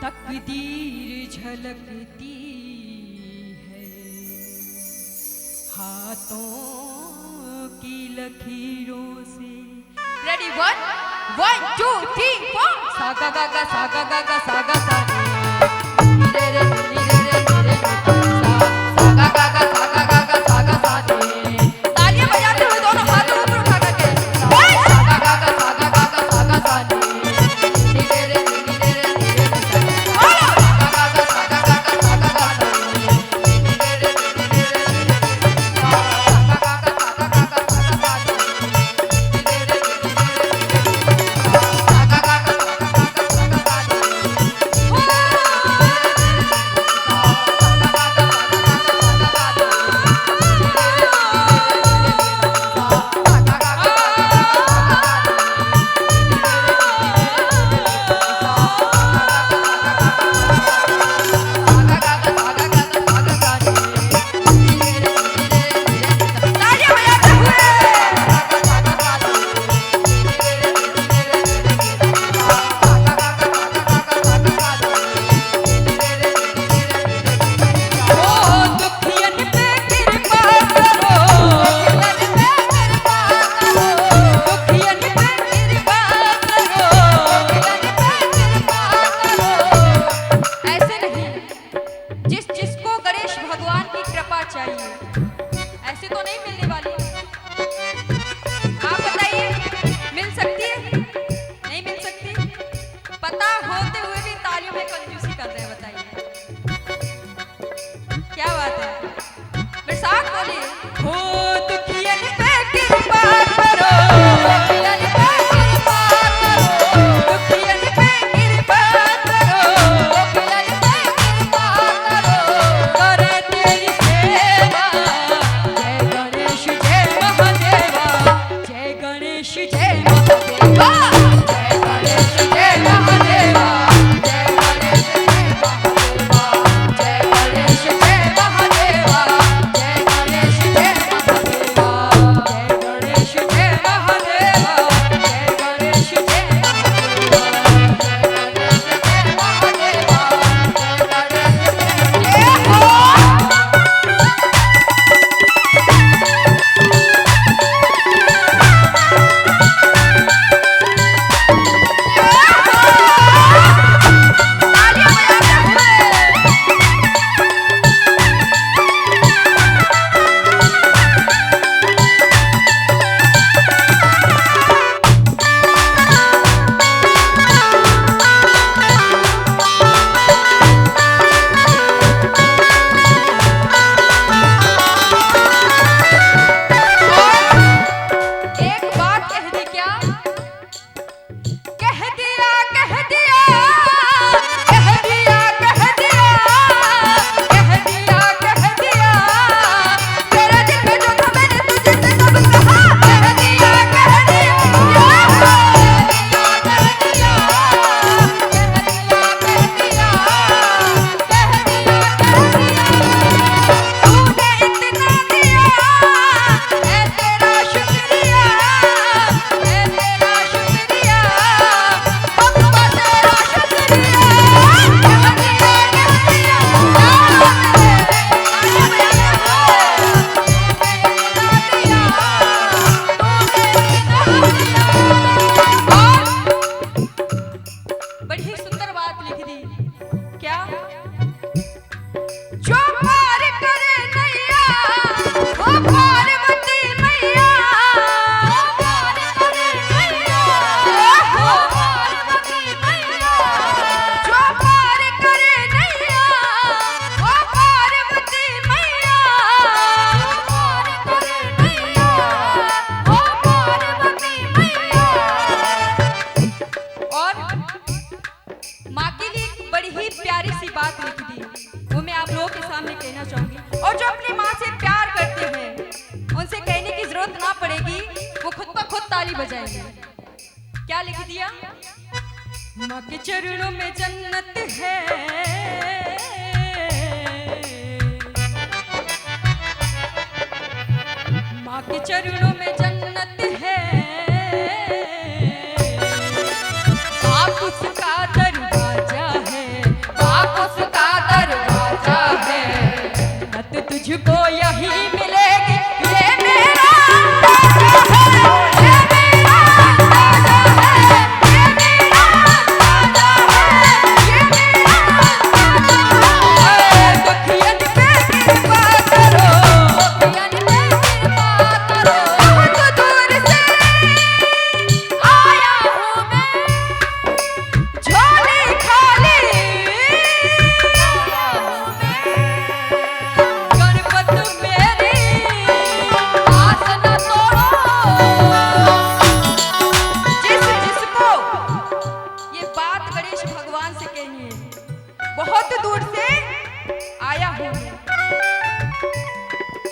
तकदीर झलकती है हाथों की लकीरों से। रेडी 1 1 2 3 4 सागा गागा सागा गागा सागा सा रे रे रे रे रे रे सागा गागा सागा गागा सागा सा रे। तालियां बजाते हुए दोनों हाथ ऊपर उठा करके सागा गागा सागा गागा सागा सा रे। Oh! ताली बजाएंगे। क्या लिख दिया? माँ के चरणों में जन्नत है, माँ के चरणों में जन्नत है, बाप उसका दरवाजा है, बाप उसका दरवाजा है, जन्नत तुझको यही मिलेगी, ये मेरा बहुत दूर से आया हूँ,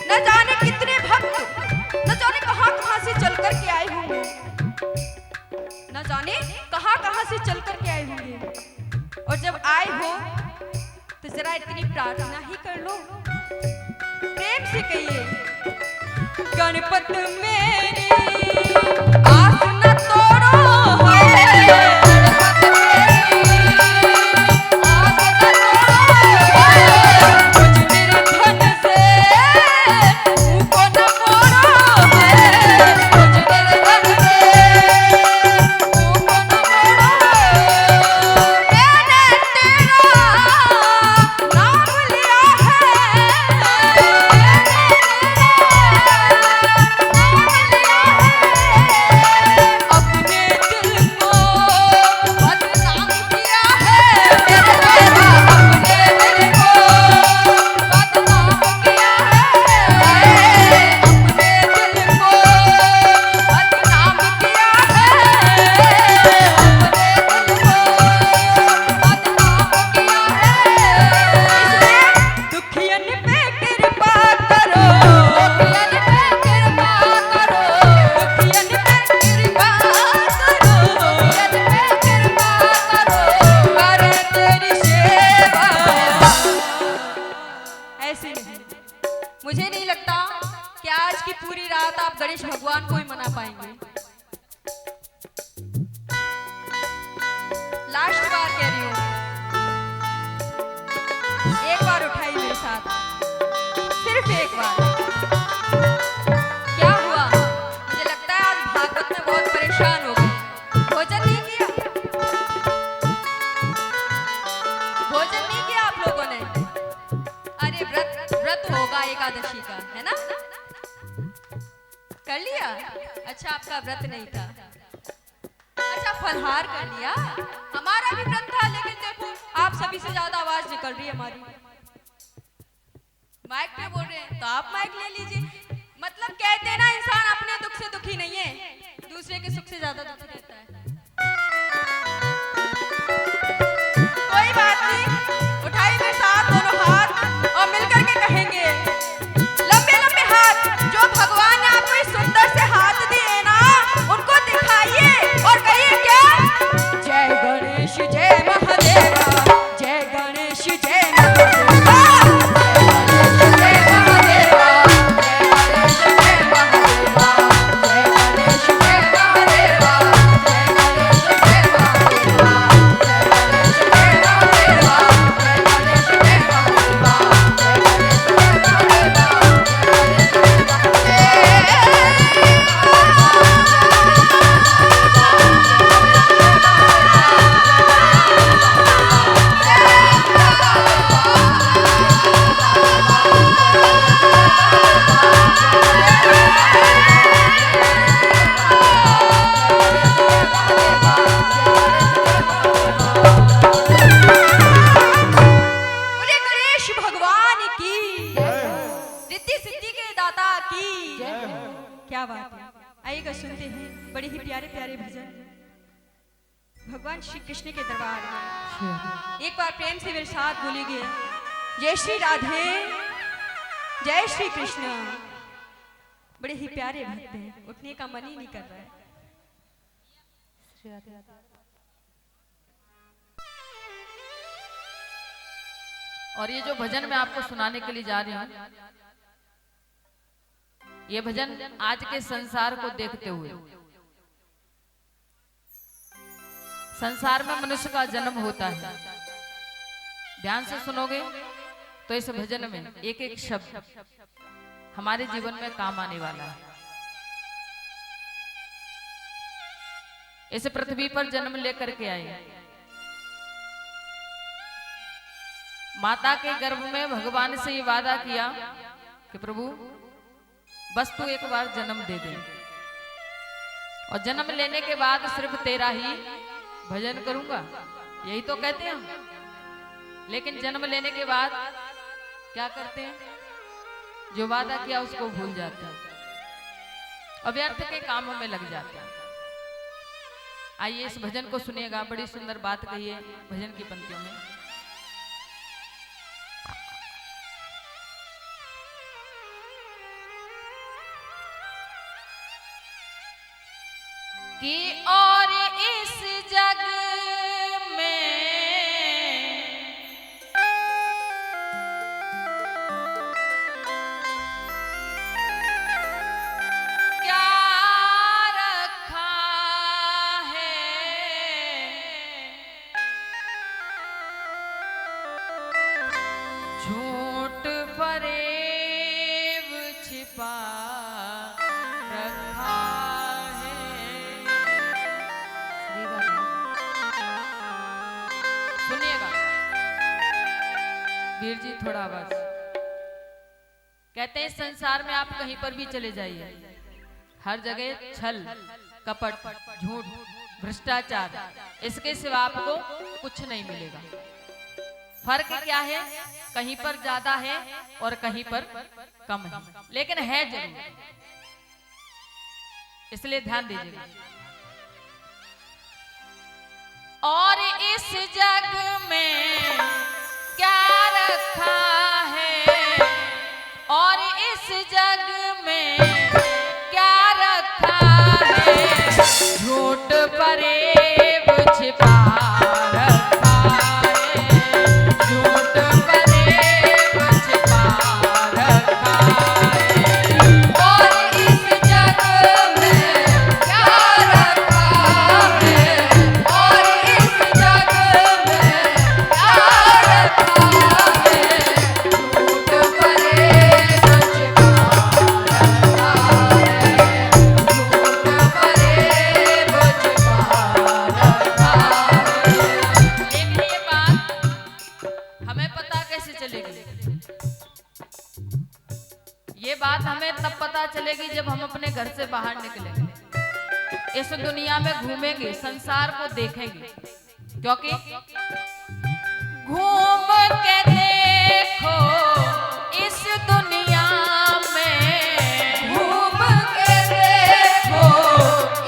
न जाने कितने भक्त, न जाने कहां से चल कर के आए होंगे, न जाने कहां से चल कर के आए होंगे। और जब आए हो तो जरा इतनी प्रार्थना ही कर लो, प्रेम से कहिए, गणपत मेरी आस न तोड़ो है, मुझे नहीं लगता कि आज की पूरी रात आप गणेश भगवान को ही मना पाएंगे। लास्ट बार कह रही हूँ, एक बार उठाई मेरे साथ, सिर्फ एक बार। क्या हुआ? मुझे लगता है आज भागवत में बहुत परेशान हो गए। भोजन नहीं किया, भोजन नहीं किया आप लोगों ने? अरे व्रत होगा एकादशी का, है ना? कर लिया? अच्छा, आपका व्रत नहीं था, अच्छा फलहार कर लिया। हमारा भी व्रत था, लेकिन देखो आप सभी से ज्यादा आवाज निकल रही है हमारी। माइक पे बोल रहे हैं तो आप माइक ले लीजिए। मतलब कहते हैं ना, इंसान अपने दुख से दुखी नहीं है, दूसरे के सुख से ज्यादा दुखी रहता है। कोई बात नहीं, उठाइए मेरे साथ दोनों हाथ और मिलकर के कहेंगे, लंबे लंबे हाथ, जो भगवान ने आपको इस सुंदर से हाथ दिए ना, उनको दिखाइए और कहिए क्या? जय गणेश जय महादेवा, जय गणेश जय महादेवा, क्या बात है। आइएगा, सुनते हैं बड़े ही प्यारे प्यारे भजन भगवान श्री कृष्ण के दरबार में। एक बार प्रेम से मेरे साथ बोलिए, जय श्री राधे, जय श्री कृष्ण। बड़े ही प्यारे भक्त हैं, उठने का मन ही नहीं कर रहा है। और ये जो भजन मैं आपको सुनाने के लिए जा रही हूं, ये भजन आज के संसार को देखते हुए, संसार में मनुष्य का जन्म होता है, ध्यान से सुनोगे तो इस भजन में एक एक शब्द हमारे जीवन में काम आने वाला है। इस पृथ्वी पर जन्म लेकर के आए, माता के गर्भ में भगवान से ये वादा किया कि प्रभु बस तू एक बार जन्म दे दे, और जन्म लेने के बाद सिर्फ तेरा ही भजन करूंगा, यही तो कहते हैं हम। लेकिन जन्म लेने के बाद क्या करते हैं, जो वादा किया उसको भूल जाते हैं और व्यर्थ के कामों में लग जाते हैं। आइए इस भजन को सुनिएगा, बड़ी सुंदर बात कही है भजन की पंक्तियों में। कि और इस जग में क्या रखा है, झूठ फरेब छिपा रखा है। सुनिएगा वीर जी, थोड़ा आवाज। कहते हैं संसार में आप कहीं पर भी चले जाइए, हर जगह छल कपट झूठ भ्रष्टाचार, इसके सिवा आपको कुछ नहीं मिलेगा। फर्क क्या है, कहीं पर ज्यादा है और कहीं पर कम है, लेकिन है जरूर, इसलिए ध्यान दीजिएगा। और इस जग में क्या रखा है, और इस जग में क्या रखा है, झूठ फरेब छिपा रखा है, झूठ फरेब छिपा रखा है। और इस जग में क्या रखा है, और इस जग में क्या रखा है, झूठ फरेब छिपा रखा है, झूठ फरेब छिपा रखा है। लेकिन ये बात हमें पता कैसे चलेगी, ये बात हमें तब पता चलेगी जब हम अपने घर से बाहर निकलेंगे, इस दुनिया में घूमेंगे, संसार को देखेंगे। क्योंकि घूम के देखो इस दुनिया में, घूम के देखो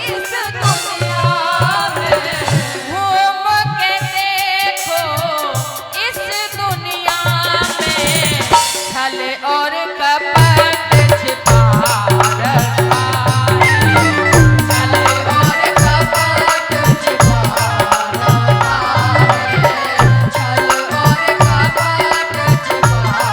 इस दुनिया में, घूम के देखो इस दुनिया में, छल और कपट छिपा रखा है, छल और कपट छिपा रखा है, छल और कपट छिपा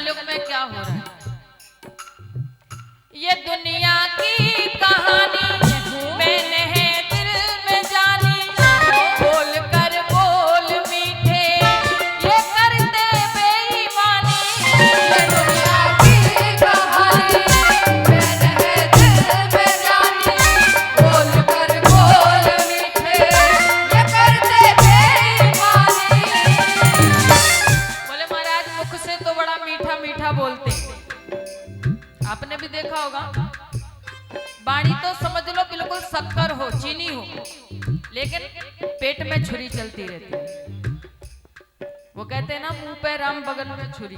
कलयुग में क्या हो रहा है। ये दुनिया की कहानी मैंने है दिल में जानी, बोल कर बोल मीठे ये करते बेईमानी। ये दुनिया की कहानी मैंने है दिल में जानी, बोल कर बोल मीठे ये करते बेईमानी। बोले महाराज मुख से तो बड़ा मीठा मीठा बोलते, आपने भी देखा होगा, वाणी तो समझ लो बिल्कुल शक्कर हो, चीनी हो, लेकिन पेट में छुरी चलती रहती है। वो कहते हैं ना, मुंह पे राम बगल में छुरी।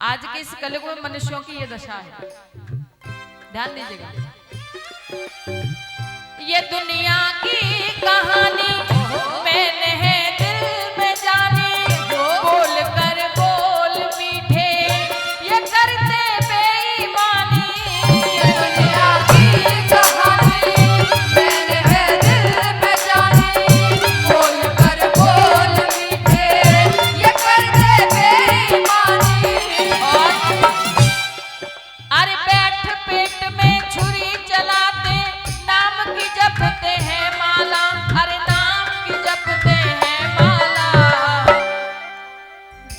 आज के इस कलयुग में मनुष्यों की ये दशा है, ध्यान दीजिएगा। ये दुनिया की कहानी मैंने है दिल में जानी, बोल कर बोल मीठे ये करते बेईमानी। ये दुनिया की कहानी मैंने है दिल में जानी, बोल कर बोल मीठे ये करते बेईमानी। अरे बैठ पेट में छुरी चलाते, नाम की जपते हैं माला, अरे नाम की जपते हैं माला।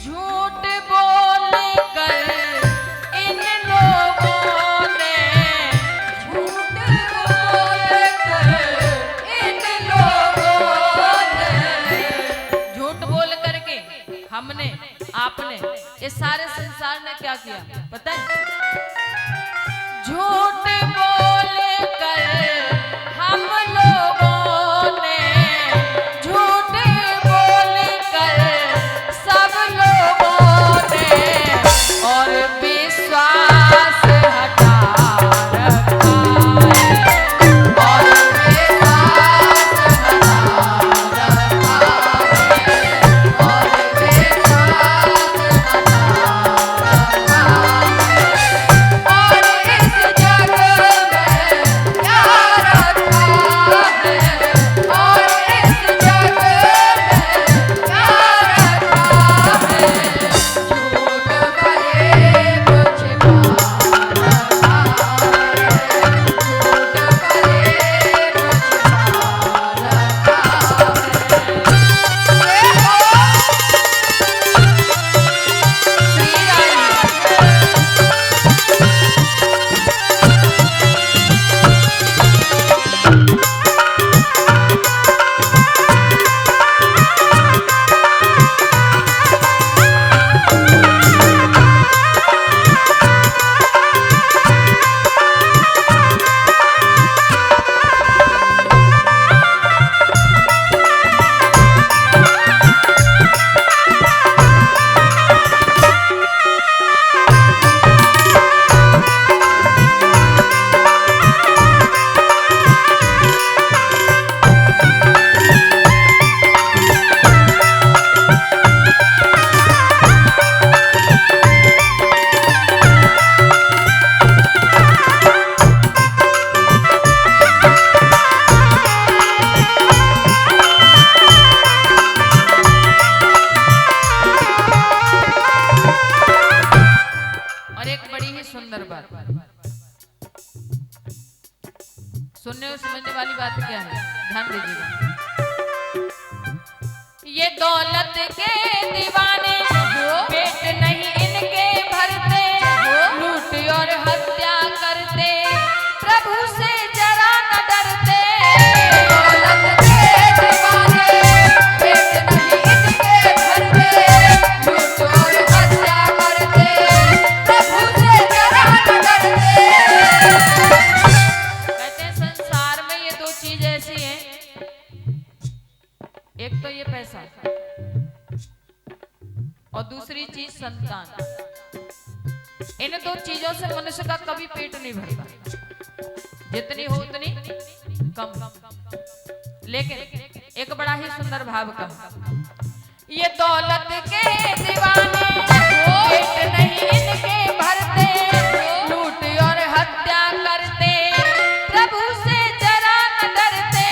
झूठ बोल कर इन लोगों ने, झूठ बोल कर इन लोगों ने, झूठ बोल करके हमने आपने इस सारे संसार ने क्या किया पता है? झूठ बोल कर हम लोगों ने, झूठ बोल कर सब लोगों ने, और विश्वास हटा रखा है, और विश्वास हटा रखा है, और विश्वास हटा रखा है, और इस जग में क्या रखा है, और इस जग में क्या रखा है। झूठ फरेब छिपा रखा है, झूठ फरेब छिपा और एक बड़ी ही सुंदर बात, सुनने और समझने वाली बात क्या है, ध्यान दीजिएगा। ये दौलत के दीवाने पेट नहीं इनके भरते, लूट और हत्या करते, प्रभु से जरा न डरते। दौलत के दीवाने पेट नहीं इनके भरते, लूट और हत्या करते, प्रभु से जरा न डरते। कहते हैं संसार में ये दो चीज ऐसी हैं, एक तो ये पैसा और दूसरी चीज संतान। इन दो चीजों से मनुष्य का कभी पेट नहीं भरता, जितनी हो उतनी कम। लेकिन एक बड़ा ही सुंदर भाव का, ये दौलत के दीवाने पेट नहीं इनके भरते, लूट और हत्या करते, प्रभु से जरा न डरते।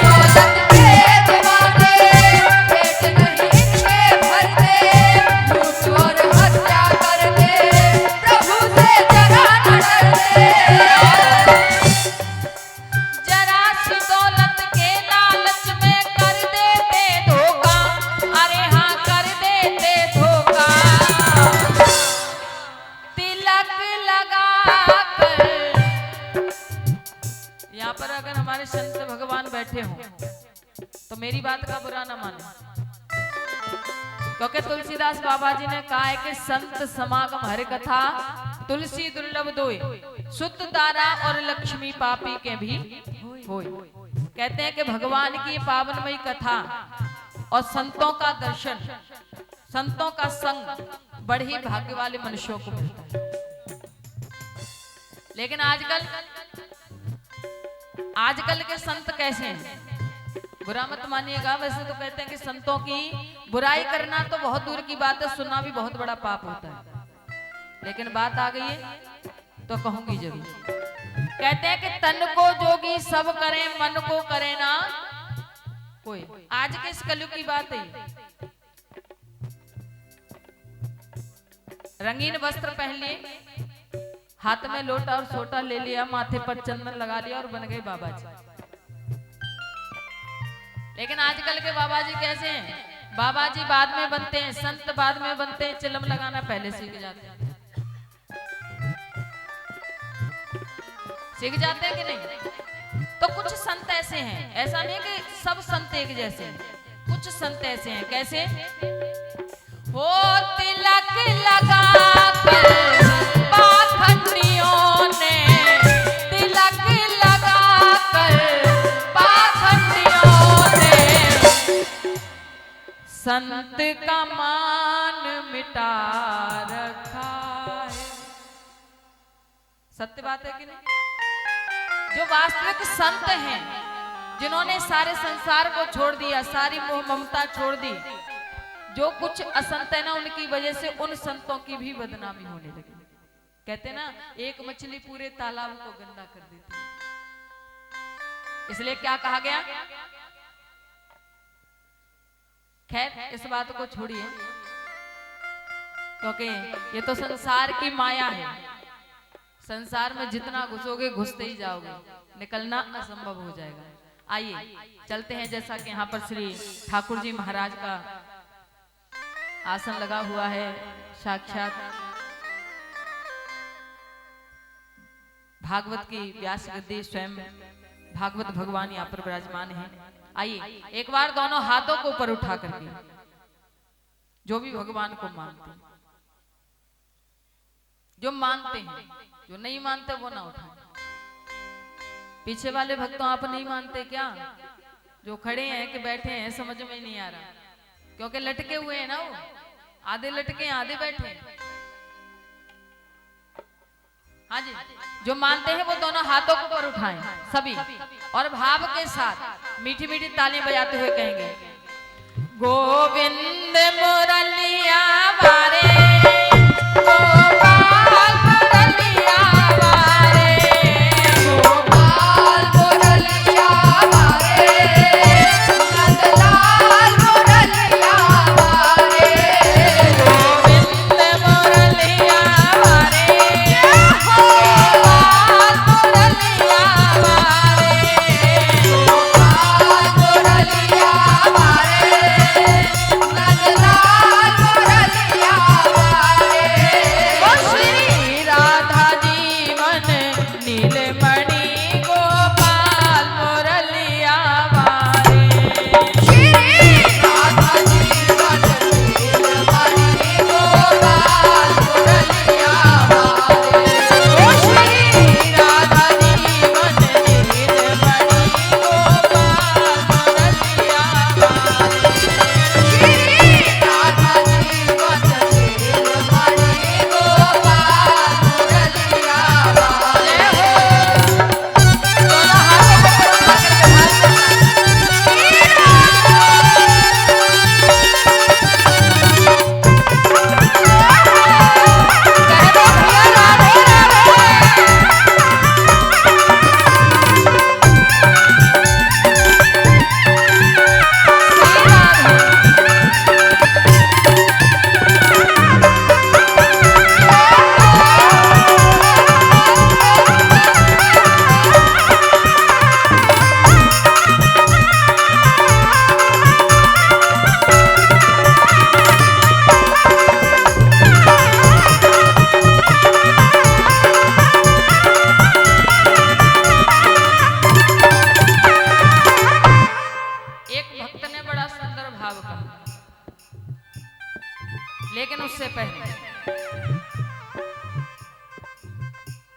दौलत के दीवाने पेट नहीं इनके भरते, लूट और हत्या हमारे संत भगवान बैठे हों तो मेरी बात का बुरा ना माने, क्योंकि तुलसीदास बाबा जी ने कहा है कि संत समागम हरि कथा तुलसी दुर्लभ दोय, शुद्ध दारा और लक्ष्मी पापी के भी होय। कहते हैं कि भगवान की पावनमयी कथा और संतों का दर्शन, संतों का संग बड़े ही भाग्य वाले मनुष्यों को मिलता है। लेकिन आजकल के संत कैसे हैं, बुरा मत मानिएगा, वैसे तो कहते हैं कि संतों की बुराई करना तो बहुत दूर की बात है, सुनना भी बहुत बड़ा पाप होता है। लेकिन बात आ गई है तो कहूंगी जरूर। कहते हैं कि तन को जोगी सब करें, मन को करे ना कोई। आज के इस कलयुग की बात है, रंगीन वस्त्र पहन लिए, हाथ में लोटा और सोटा ले लिया, माथे पर चंदन लगा लिया और बन गए बाबा जी। लेकिन आजकल के बाबा जी कैसे हैं, बाबा जी बाद में बनते हैं, संत बाद में बनते हैं, चिलम लगाना पहले सीख जाते हैं। सीख जाते हैं कि नहीं? तो कुछ संत ऐसे हैं, ऐसा नहीं कि सब संत एक जैसे हैं, कुछ संत ऐसे हैं। कैसे? वो तिलक लगा कर पाखंडियों ने, तिलक लगा कर पाखंडियों ने संत का मान मिटा रखा है। सत्य बात है कि नहीं? जो वास्तविक संत हैं, जिन्होंने सारे संसार को छोड़ दिया, सारी मोह ममता छोड़ दी, जो कुछ असंत है ना, उनकी वजह से उन संतों की भी बदनामी होने लगी। कहते ना, एक मछली पूरे तालाब को गंदा कर देती है। इसलिए क्या कहा गया? खैर इस बात को छोड़िए, क्योंकि ये तो संसार की माया है। संसार में जितना घुसोगे घुसते ही जाओगे, निकलना असंभव हो जाएगा। आइए चलते हैं। जैसा कि यहाँ पर श्री ठाकुर जी महाराज का आसन लगा हुआ है, साक्षात भागवत की व्यास गद्दी, स्वयं भागवत भगवान यहाँ पर विराजमान है। आइए एक बार दोनों हाथों को ऊपर उठा करके, जो भी भगवान को मानते हैं, जो मानते हैं, जो नहीं मानते वो ना उठाएं। पीछे वाले भक्तों, आप नहीं मानते क्या? जो खड़े हैं कि बैठे हैं समझ में नहीं आ रहा, क्योंकि लटके हुए हैं ना, वो आधे लटके आधे बैठे हैं। हाँ जी, जो मानते हैं वो दोनों हाथों को ऊपर उठाएं सभी, और भाव के साथ मीठी मीठी तालियां बजाते हुए कहेंगे, गोविंद मुरलिया वारे, गोपाल मुरलिया वारे, गोपाल मुरलिया वारे, नंदलाल मुरलिया वारे, गोविंद मुरलिया वारे, गोपाल मुरलिया वारे, गोपाल मुरलिया वारे, नंदलाल मुरलिया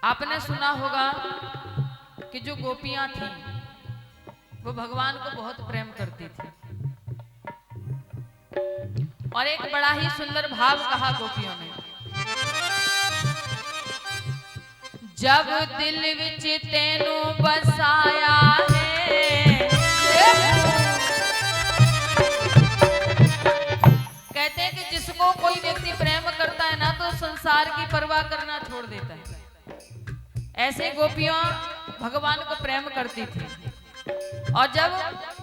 आपने सुना होगा कि जो गोपियां थी वो भगवान को बहुत प्रेम करती थी और एक बड़ा ही सुंदर भाव कहा गोपियों ने, जब दिल विच तेनू बसाया है। कहते हैं कि जिसको कोई व्यक्ति प्रेम करता है ना तो संसार की परवाह करना छोड़ देता है। ऐसे गोपियां भगवान को प्रेम करती थी और जब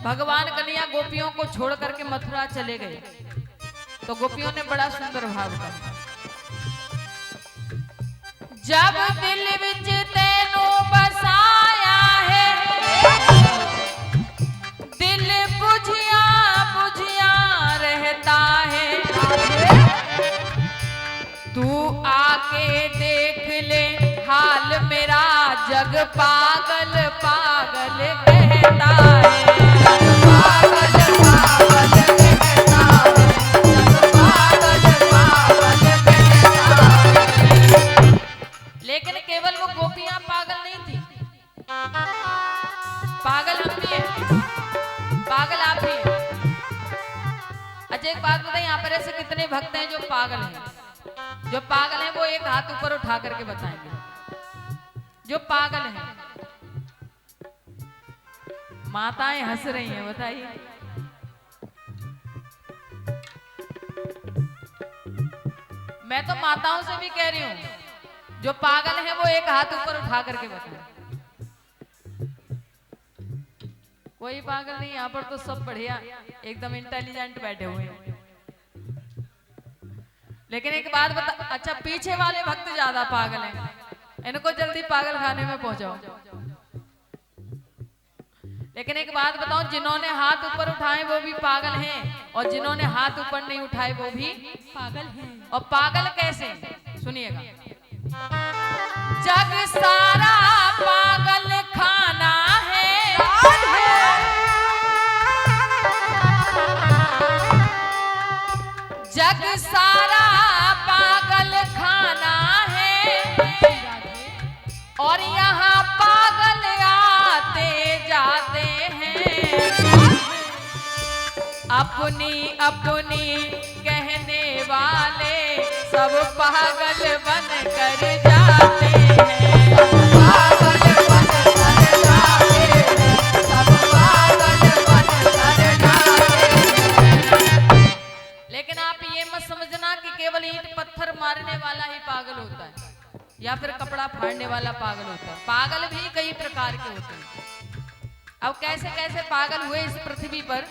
भगवान कन्हैया गोपियों को छोड़ करके मथुरा चले गए तो गोपियों ने बड़ा सुंदर भाव कहा, जब दिल विच तेनू बसाया है, दिल बुझिया बुझिया रहता है, तू आके देख ले हाल मेरा, जग पागल पागल कहता है, पागल पागल कहता है, जग पागल पागल कहता है। लेकिन केवल वो गोपियां पागल नहीं थी, पागल हम भी हैं, पागल आप भी हैं। अच्छा एक बात बताइए, यहाँ पर ऐसे कितने भक्त हैं जो पागल हैं? जो पागल हैं वो एक हाथ ऊपर उठा करके बताएंगे जो पागल हैं। माताएं हंस रही हैं, बताइए। मैं तो माताओं से भी कह रही हूं, जो पागल हैं वो एक हाथ ऊपर उठा करके बताएं। कोई पागल नहीं, यहाँ पर तो सब बढ़िया एकदम इंटेलिजेंट बैठे हुए हैं। लेकिन एक बात बता, अच्छा पीछे वाले भक्त ज्यादा पागल हैं, इनको जल्दी पागल खाने में पहुंचाओ। लेकिन एक बात बताओ, जिन्होंने हाथ ऊपर उठाए वो भी पागल हैं और जिन्होंने हाथ ऊपर नहीं उठाए वो भी पागल हैं। और पागल कैसे, सुनिएगा। जग सारा पागल खाना है, जग सारा पागल खाना है और यहाँ पागल आते जाते हैं, अपनी अपनी कहने वाले सब पागल बन कर जाते हैं, पागल बन कर जाते हैं, सब पागल बन कर जाते हैं। लेकिन आप ये मत समझना कि केवल ईंट पत्थर मारने वाला ही पागल होता है या फिर कपड़ा फाड़ने वाला पागल होता है। पागल भी कई प्रकार के होते हैं। अब कैसे कैसे पागल हुए इस पृथ्वी पर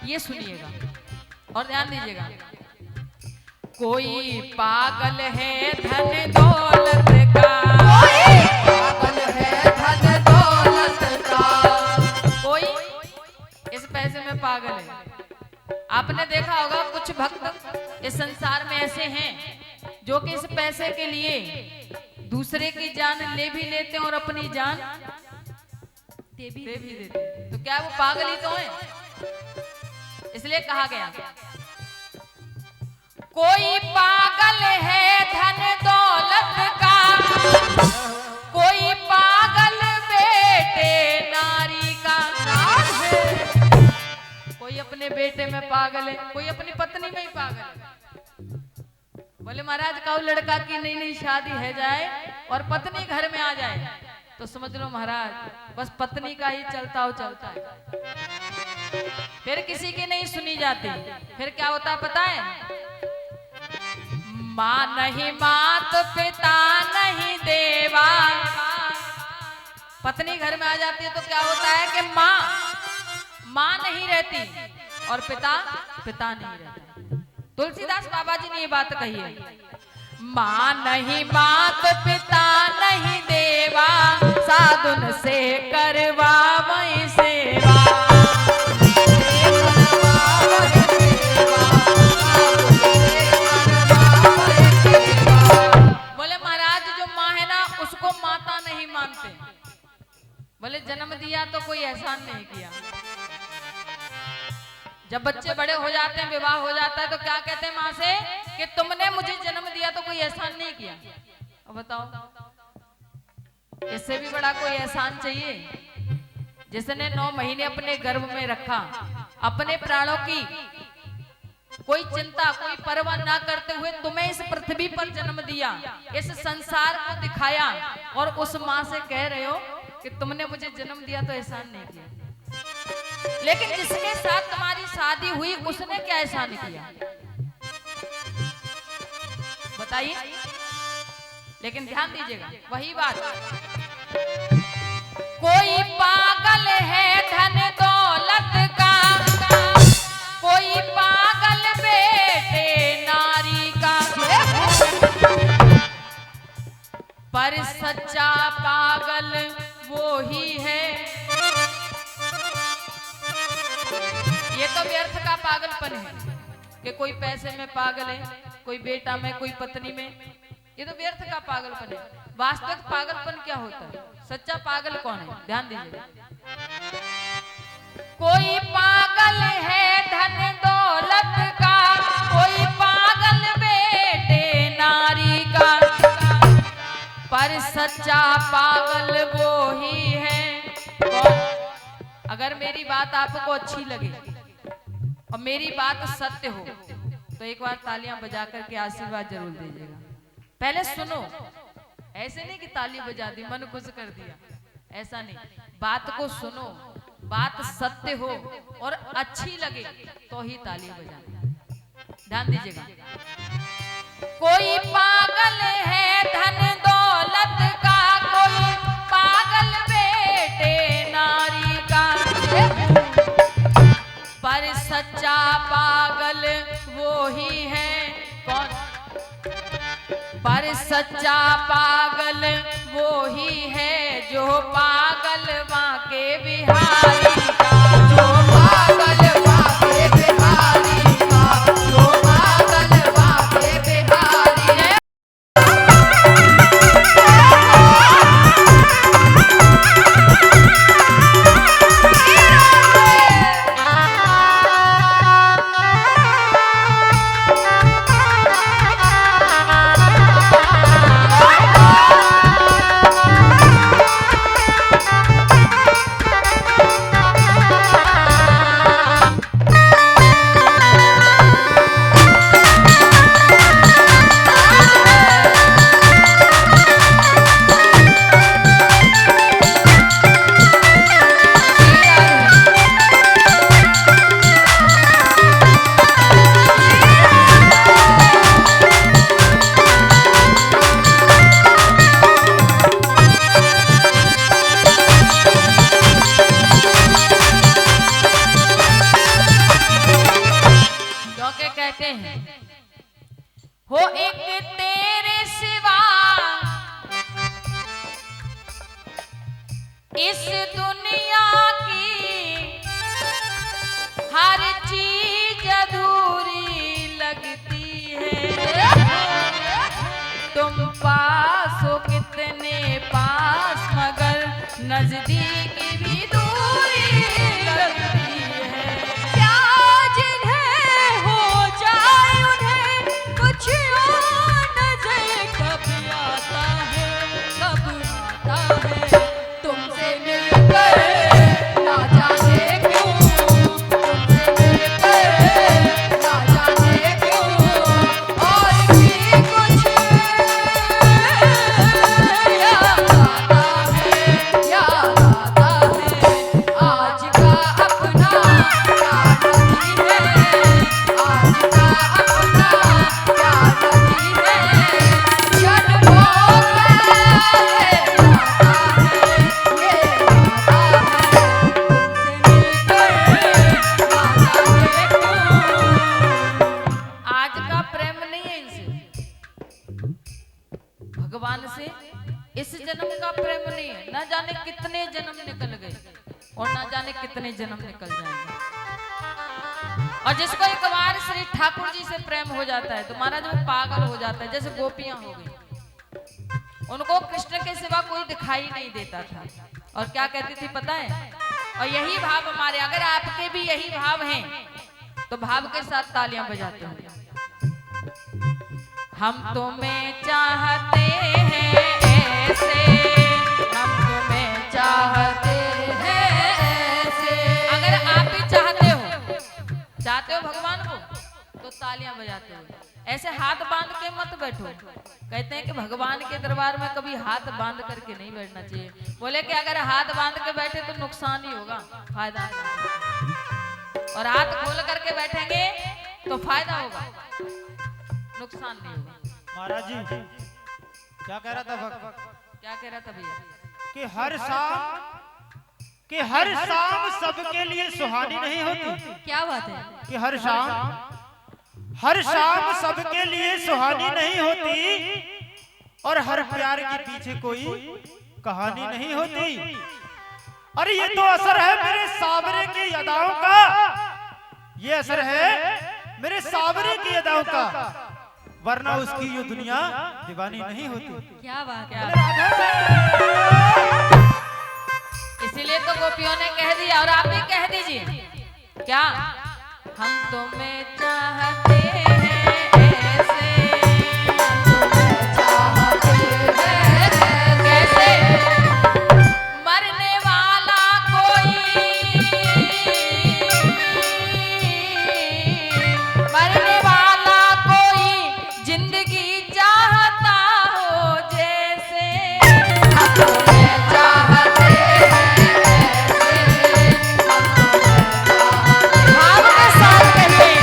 ये सुनिएगा और ध्यान दीजिएगा। कोई पागल है धन दौलत का, पागल है धन दौलत का, कोई इस पैसे में पागल है। आपने देखा होगा कुछ भक्त इस संसार में ऐसे हैं जो कि इस पैसे के लिए दूसरे की जान ले भी लेते हैं और अपनी जान दे भी देते हैं। तो क्या वो पागल ही तो है? इसलिए कहा गया कोई पागल है धन दौलत का, कोई पागल बेटे नारी का, कोई अपने बेटे में पागल है, कोई अपनी पत्नी में ही पागल है। बोले महाराज का लड़का की नई नई शादी है जाए और पत्नी घर में आ जाए तो समझ लो महाराज बस पत्नी का ही चलता है, फिर किसी की नहीं सुनी जाती। फिर क्या होता है पता है? माँ नहीं मात पिता नहीं देवा। पत्नी घर में आ जाती है तो क्या होता है कि माँ नहीं रहती और पिता नहीं रहता। तुलसीदास बाबा जी ने ये बात कही है, माँ नहीं मात पिता नहीं देवा, साधुन से करवा वही सेवा। बोले महाराज जो माँ है ना उसको माता नहीं मानते। बोले जन्म दिया तो कोई एहसान नहीं किया। जब बच्चे बड़े हो जाते हैं, विवाह हो जाता है तो क्या कहते हैं माँ से कि तुमने मुझे जन्म दिया तो कोई एहसान नहीं किया। अब बताओ इससे भी बड़ा कोई एहसान चाहिए? जिसने 9 महीने अपने गर्भ में रखा, अपने प्राणों की कोई चिंता कोई परवाह ना करते हुए तुम्हें इस पृथ्वी पर जन्म दिया, इस संसार को दिखाया, और उस माँ से कह रहे हो कि तुमने मुझे जन्म दिया तो एहसान नहीं किया। लेकिन जिसके साथ तुम्हारी शादी हुई उसने क्या एहसान किया बताइए? लेकिन ध्यान दीजिएगा, वही बात, कोई पागल है धन दौलत का, कोई पागल बेटे नारी का, पर सच्चा पागल वो ही है। ये तो व्यर्थ का पागलपन है कि कोई पैसे में पागल है, कोई बेटा में, कोई पत्नी में, ये तो व्यर्थ का पागलपन है। वास्तविक पागलपन क्या होता है? सच्चा पागल कौन है? ध्यान दीजिए, कोई पागल है धन दौलत का, कोई पागल बेटे नारी का, पर सच्चा पागल वो ही है। कौन? अगर मेरी बात आपको अच्छी लगे और मेरी बात सत्य हो तो एक बार तालियां बजा करके आशीर्वाद जरूर दीजिएगा। पहले सुनो, ऐसे नहीं कि ताली बजा दी मन खुश कर दिया, ऐसा नहीं। बात को सुनो, बात सत्य हो और अच्छी लगे तो ही ताली बजाना। ध्यान दीजिएगा, कोई पागल है धन दौलत का, कोई पागल बेटे नारी का, पर सच्चा पागल वो ही है। कौन? पर सच्चा पागल वो ही है जो पागल बांके बिहारी का, जो पागल बांके बिहारी का, जो पागल बांके बिहारी है। हो एक तेरे सिवा इस दुनिया की हर चीज अधूरी लगती है। तुम पास हो कितने पास मगर नजदीक भी दूरी लगती है। क्या जिन्हें हो जाए उन्हें कुछ और नजर कब आता है, कब आता है। तुमसे मिलकर ना जाने क्यों, तुमसे मिलकर ना जाने क्यों, और भी कुछ याद आता है, याद आता है। आज का अपना क्या नहीं है, आज का अपना क्या नहीं है। जन्मों पहले आता है, ये आता है। तुमसे मिलकर ना जाने क्यों। आज का प्रेम नहीं है इनसे, भगवान से इस जन्म का प्रेम नहीं है। ना जाने कितने जन्म निकल गए और ना जाने कितने जन्म निकल जाएंगे। और जिसको एक बार श्री ठाकुर जी से प्रेम हो जाता है तो महाराज वो पागल हो जाता है। जैसे गोपियां हो गई, उनको कृष्ण के सिवा कोई दिखाई नहीं देता था और क्या कहती थी पता है? और यही भाव हमारे, अगर आपके भी यही भाव हैं तो भाव के साथ तालियां बजाते हैं। हम तुम्हें चाहते हैं ऐसे, कहते हैं कि भगवान के दरबार में कभी हाथ बांध करके नहीं बैठना चाहिए। बोले कि अगर हाथ बांध के बैठे तो नुकसान ही होगा, फायदा नहीं। और हाथ खोल करके बैठेंगे तो फायदा होगा, नुकसान नहीं होगा। महाराज जी क्या कह रहा था भक्त? क्या कह रहा था भैया? कि हर शाम सबके लिए सुहानी नहीं होती। क्या बात है? कि हर शाम सबके लिए सुहानी नहीं होती और हर प्यार के पीछे कोई कहानी नहीं होती। अरे ये तो असर है मेरे सावरे की अदाओं का, ये असर है मेरे सावरे की अदाओं का, वरना उसकी ये दुनिया दीवानी नहीं होती। क्या बात क्या? है? इसीलिए तो गोपियों ने कह दिया और आप भी कह दीजिए, क्या हम तुम्हें चाहते हैं ऐसे, कैसे मरने वाला कोई, मरने वाला कोई जिंदगी चाहता हो जैसे, हम तुम्हें चाहते भाव के साथ कहिए।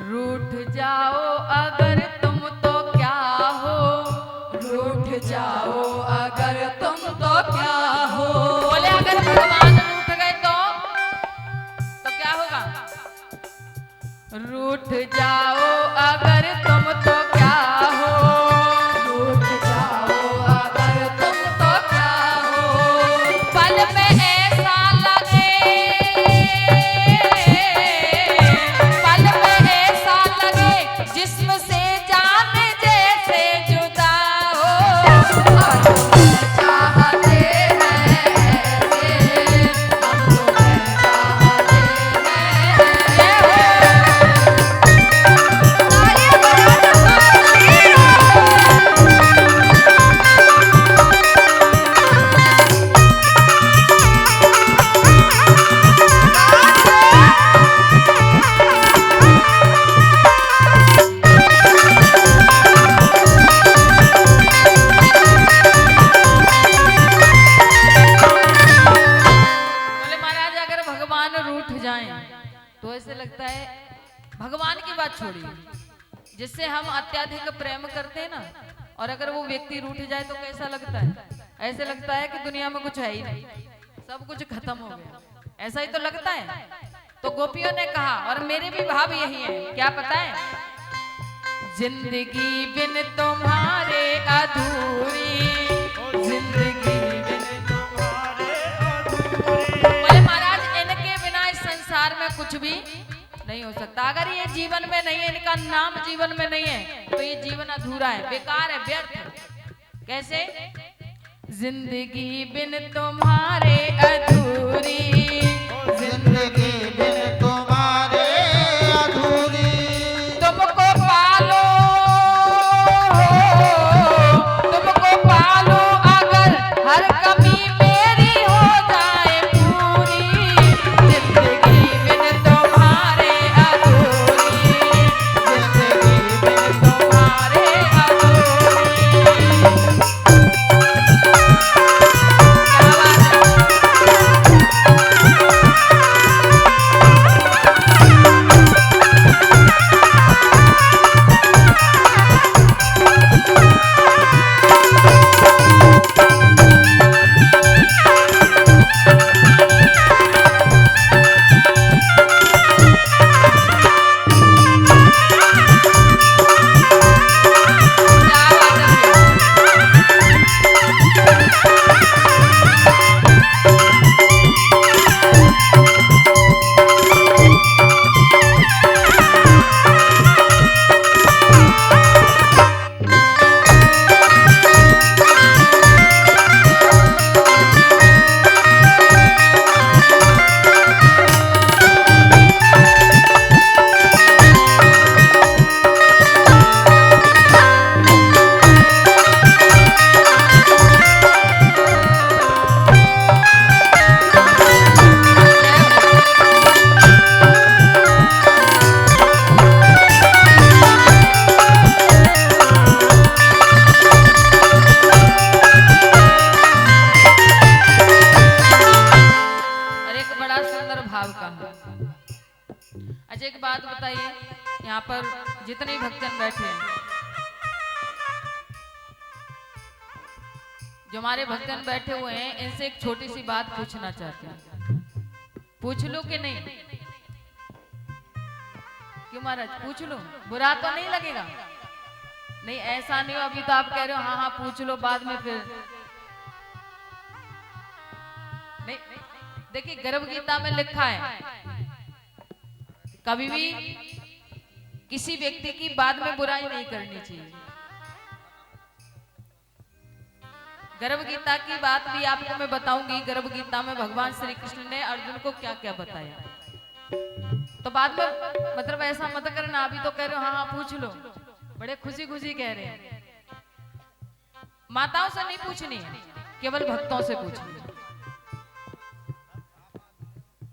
रूठ जाओ अगर तुम तो क्या हो, रूठ जाओ अगर तुम तो क्या हो। बोले अगर भगवान रूठ गए तो क्या होगा? रूठ जाओ अगर तुम तो क्या हो, रूठ जाओ अगर तुम तो क्या हो। पल में ऐसा लगे, पल में ऐसा लगे जिस्म से जान जैसे जुदा हो। चाहते हैं ऐसे, हम तुम्हें चाहते तो ऐसे लगता है भगवान की बात छोड़िए, जिससे हम अत्यधिक प्रेम करते हैं ना, और अगर वो व्यक्ति रूठ जाए तो कैसा लगता है? ऐसे लगता है कि दुनिया में कुछ है ही नहीं, सब कुछ खत्म हो गया, ऐसा ही तो लगता है। तो गोपियों ने कहा, और मेरे भी भाव यही है, क्या पता है? जिंदगी बिन तुम्हारे अधूरी, जिंदगी बिन तुम्हारे अधूरी। बोले महाराज इनके बिना इस संसार में कुछ भी नहीं हो सकता। अगर ये जीवन में नहीं है, इनका नाम जीवन में नहीं है, तो ये जीवन अधूरा है, बेकार है, व्यर्थ है। कैसे? जिंदगी बिन तुम्हारे अधूरी, जिंदगी बिन तुम्हारे अधूरी। तुमको पालो, तुमको पालो अगर हर कमी मेरी हो जाए पूरी। जिंदगी बिन तुम्हारे अधूरी, जिंदगी बिन तुम्हारे अधूरी। क्या बात है? जितने भी भक्तजन बैठे हैं, जो हमारे भक्तजन बैठे हुए हैं, इनसे एक छोटी सी बात पूछना चाहते हैं। पूछ लो कि नहीं? क्यों महाराज, पूछ लो, बुरा तो नहीं लगेगा? नहीं, ऐसा नहीं हो, अभी तो आप कह रहे हो हाँ हाँ पूछ लो, बाद में फिर नहीं। देखिए गर्भ गीता में लिखा है, कभी भी किसी व्यक्ति की बाद में बुराई नहीं करनी चाहिए। गर्भ गीता की बात भी आपको मैं बताऊंगी। गर्भ गीता में भगवान श्री कृष्ण ने अर्जुन को क्या क्या बताया, तो बाद में मतलब ऐसा मत करना, अभी तो कह रहे हो हाँ हाँ पूछ लो, बड़े खुशी खुशी कह रहे हैं। माताओं से नहीं पूछनी, केवल भक्तों से पूछनी।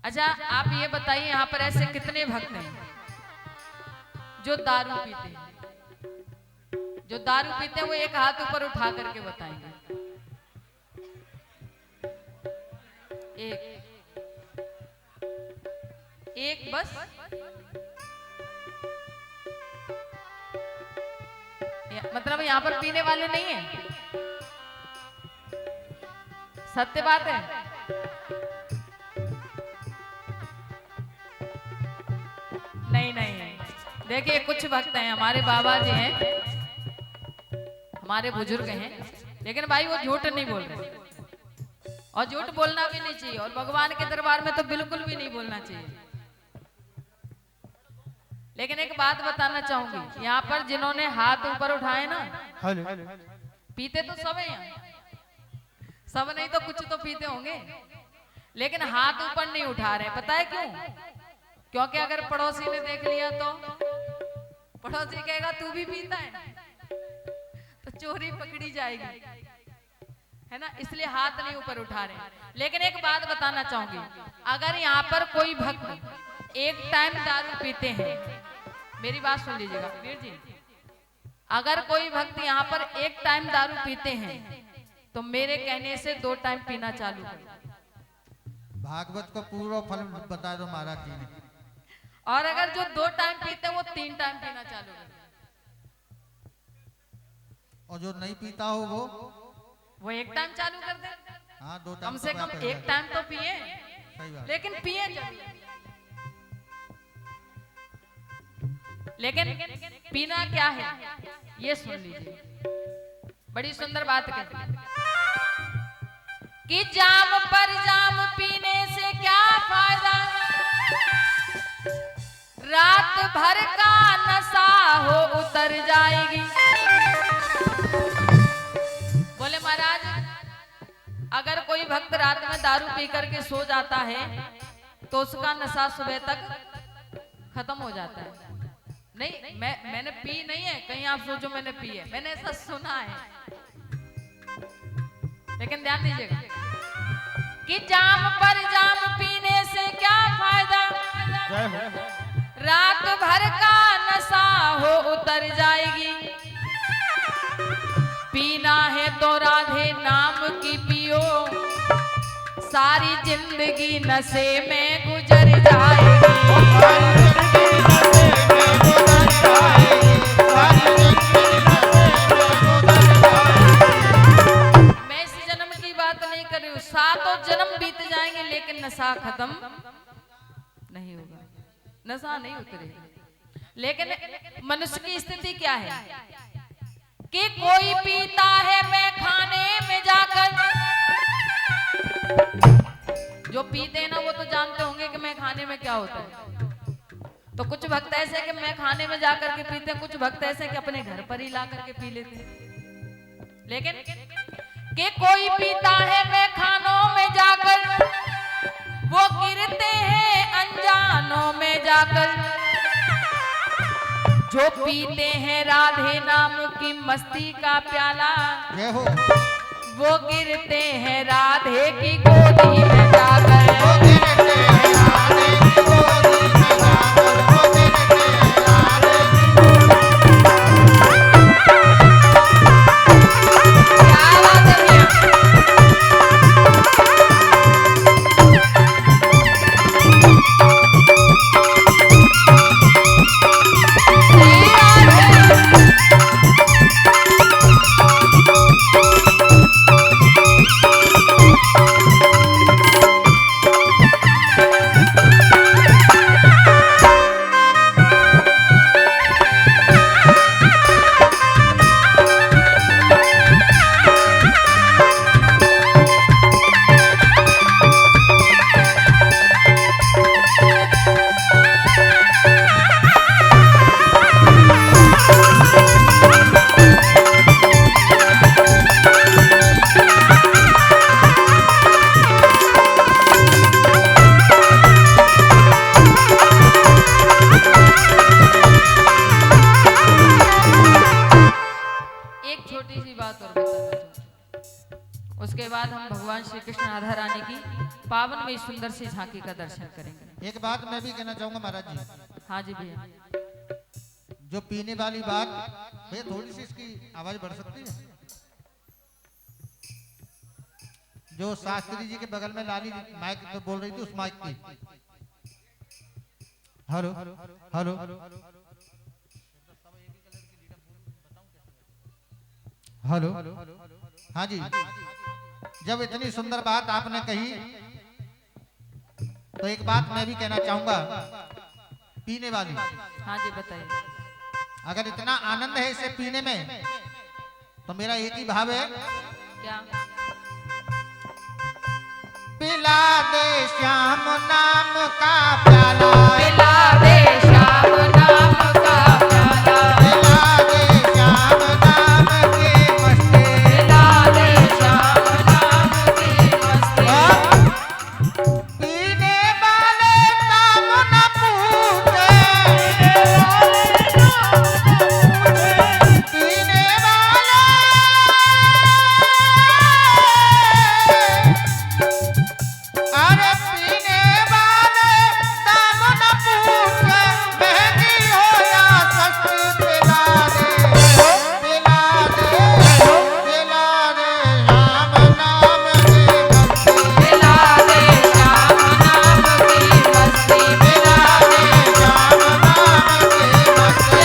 अच्छा आप ये बताइए, यहाँ पर ऐसे कितने भक्त हैं जो दारू पीते हैं? जो दारू पीते हैं वो एक हाथ ऊपर उठा करके बताएंगे। एक बस, मतलब यहाँ पर पीने वाले नहीं हैं? सत्य बात है। नहीं नहीं, देखिए कुछ भक्त हैं, हमारे बाबा जी हैं, हमारे बुजुर्ग हैं, लेकिन भाई वो झूठ नहीं बोल रहे, और झूठ बोलना भी नहीं चाहिए, और भगवान के दरबार में तो बिल्कुल भी नहीं बोलना चाहिए। लेकिन एक बात बताना चाहूंगी, यहाँ पर जिन्होंने हाथ ऊपर उठाए ना, पीते तो सब हैं यहाँ, सब नहीं तो कुछ तो पीते होंगे, लेकिन हाथ ऊपर नहीं उठा रहे। पता है क्यों? क्योंकि अगर पड़ोसी ने देख लिया तो पड़ोसी कहेगा तू भी पीता है, तो चोरी पकड़ी जाएगी, है ना, इसलिए हाथ नहीं ऊपर उठा रहे। लेकिन एक बात बताना चाहूंगी, अगर यहाँ पर कोई भक्त एक टाइम दारू पीते हैं, मेरी बात सुन लीजिएगा वीर जी, अगर कोई भक्त यहाँ पर एक टाइम दारू पीते हैं तो मेरे कहने से 2 टाइम पीना चालू करें। भागवत को पूरा फल बता दो महाराज जी ने। और अगर जो 2 टाइम पीते हैं वो 3 टाइम पीना चालू करें। और जो नहीं पीता हो वो 1 टाइम चालू कर दे। हाँ 2 टाइम कम से कम 1 टाइम तो पिए, सही बात। लेकिन पिए जरूर। लेकिन पीना क्या है ये सुन लीजिए, बड़ी सुंदर बात कहती है कि जाम पर जाम पीने से क्या फायदा, रात भर का नशा हो उतर जाएगी। बोले महाराज, अगर कोई भक्त रात में दारू पी करके सो जाता है तो उसका नशा सुबह तक खत्म हो जाता है। नहीं, मैंने पी नहीं है, कहीं आप सोचो मैंने पी है, मैंने ऐसा सुना है, लेकिन ध्यान दीजिएगा कि जाम पर जाम पीने से क्या फायदा, रात भर का नशा हो उतर जाएगी। पीना है तो राधे नाम की पियो, सारी जिंदगी नशे में गुजर जाएगी। मैं इस जन्म की बात नहीं कर रही हूँ, 7 जन्म बीत जाएंगे लेकिन नशा खत्म नहीं होगा, नशा नहीं उतरेगा। लेकिन मनुष्य की स्थिति क्या है कि कोई पीता है मैं खाने में जाकर, जो पीते हैं ना वो तो जानते होंगे कि मैं खाने में क्या होता है। तो कुछ भक्त ऐसे कि मैं खाने में जाकर के पीते हैं, कुछ भक्त ऐसे कि अपने घर पर ही ला करके पी लेते हैं। लेकिन कि कोई पीता है मैं खानों में जाकर, वो गिरते हैं अनजानों में जाकर। जो पीते हैं राधे नाम की मस्ती का प्याला, वो गिरते हैं राधे की गोदी में जाकर। Yeah. बात और बताना चाहूँ। उसके बाद हम भगवान श्री कृष्ण राधा रानी की पावन में सुंदर सी झांकी का दर्शन करेंगे। एक बात मैं भी कहना चाहूंगा महाराज जी, हाँ जी भैया। जो पीने वाली बात, भैया थोड़ी सी इसकी आवाज बढ़ सकती है। जो शास्त्री जी के बगल में लाली माइक पे बोल रही थी, उस माइक की। हेलो हेलो हेलो, हाँ जी। जब इतनी सुंदर बात आपने कही तो एक बात मैं भी कहना चाहूंगा, पीने वाली। हाँ जी बताइए। अगर इतना आनंद है इसे पीने में, तो मेरा एक ही भाव है, क्या? पिला दे श्याम नाम का प्याला, पिला दे श्याम नाम का प्याला, पिला दे श्याम नाम की मस्ती, पिला दे श्याम नाम की मस्ती। पीने वाले काम न पूछे, पीने वाले अरे पीने वाले दाम न पूछे, महंगी हो या सस्ती, पिला दे पिला दे पिला दे राम नाम की मस्ती, पिला दे श्याम नाम की मस्ती, पिला दे राम नाम की मस्ती।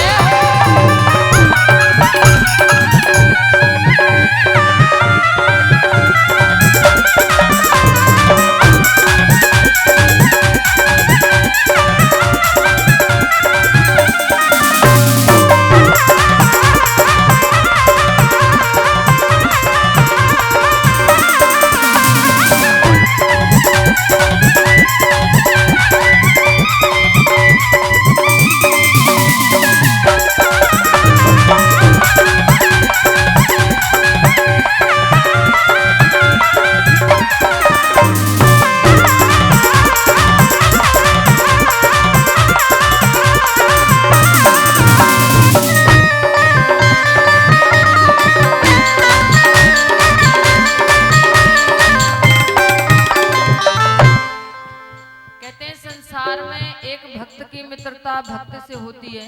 कहते हैं संसार में एक भक्त की मित्रता भक्त से होती है,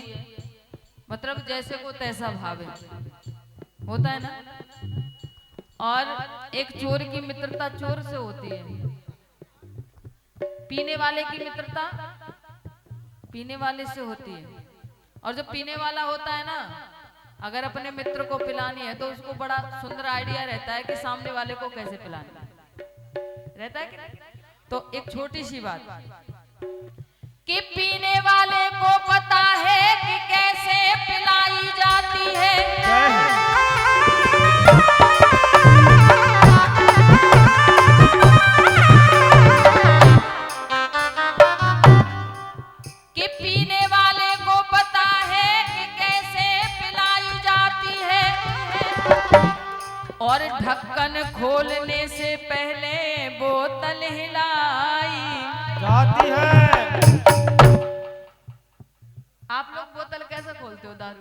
मतलब जैसे को तैसा भाव है, होता है ना। और एक चोर की मित्रता चोर से होती है, पीने वाले की मित्रता पीने वाले से होती है। और जो पीने वाला होता है ना, अगर अपने मित्र को पिलानी है तो उसको बड़ा सुंदर आइडिया रहता है कि सामने वाले को कैसे पिलाना रहता है कि नहीं? तो एक छोटी सी बात कि पीने वाले को पता है कि कैसे पिलाई जाती है। कि पीने वाले को पता है कि कैसे पिलाई जाती है, और ढक्कन खोलने से पहले बोतल हिलाई जाती है। आप लोग बोतल कैसे खोलते हो दारू?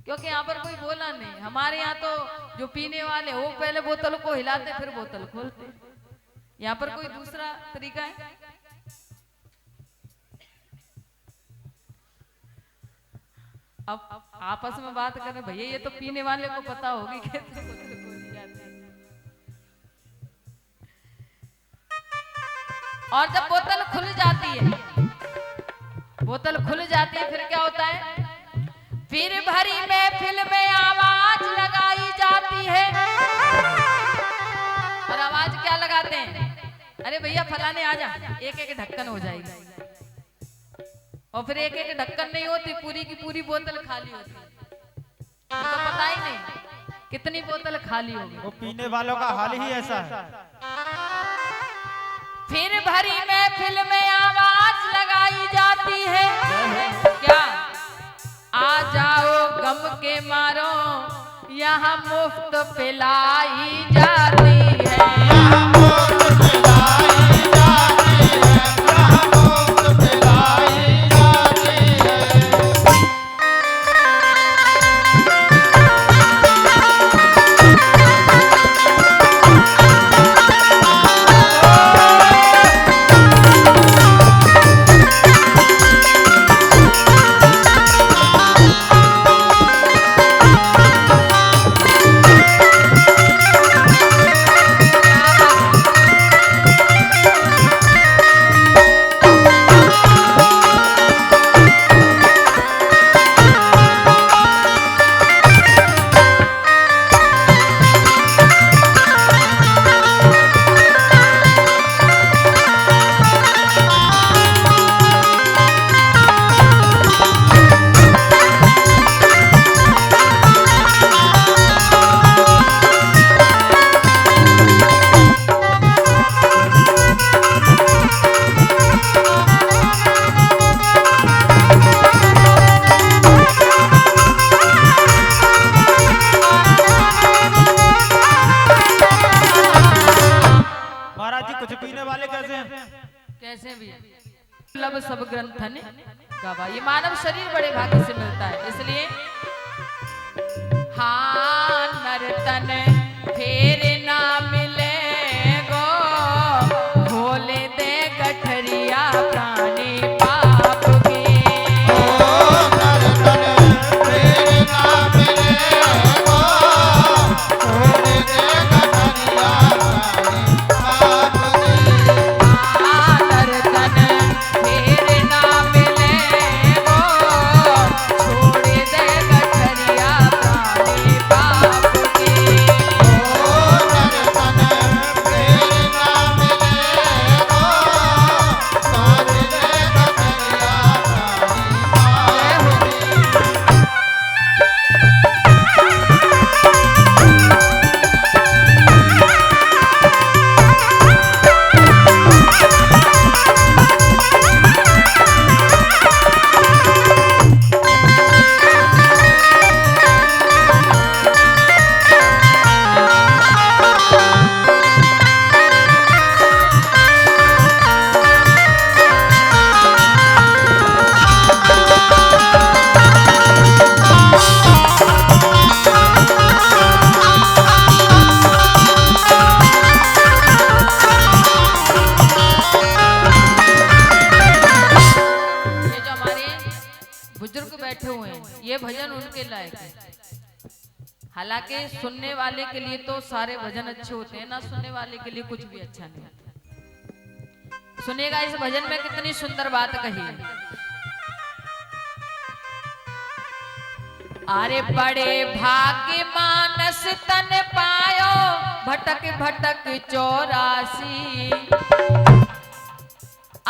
क्योंकि यहाँ पर कोई बोला नहीं। हमारे यहाँ तो जो पीने वाले वो पहले बोतल को हिलाते फिर बोतल खोलते। यहाँ पर कोई दूसरा तरीका है? अब आपस में बात करें, भैया ये तो पीने वाले को पता होगी कैसे बोतल खोली जाती है। और जब बोतल खुल जाती है, बोतल खुल जाती है, फिर क्या होता है? फिर भरी महफिल में आवाज लगाई जाती है। और आवाज क्या लगाते हैं? अरे भैया फलाने आ जा, एक एक ढक्कन हो जाएगी। और फिर एक एक ढक्कन नहीं होती, पूरी की पूरी बोतल खाली होती है। तो पता ही नहीं कितनी बोतल खाली होगी। वो पीने वालों का हाल ही ऐसा है। फिर भरी महफिल में आवाज लगाई जाती है, क्या? आ जाओ गम के मारो, यहाँ मुफ्त पिलाई जाती है। यहाँ मुफ्त पिलाई जाती है, यहाँ मुफ्त पिलाई जाती है। ये मानव शरीर बड़े भाग्य से मिलता है। इसलिए हाँ नर्तन फेर ना मिले गो, भोले दे गठरिया प्राणी पाप के। ये भजन उनके लायक है। हालांकि सुनने वाले के लिए तो सारे भजन अच्छे होते हैं, ना सुनने वाले के लिए कुछ भी अच्छा नहीं होता। सुनिएगा इस भजन में कितनी सुंदर बात कही है। अरे बड़े भाग्य मानस तन पायो, भटक भटक 84।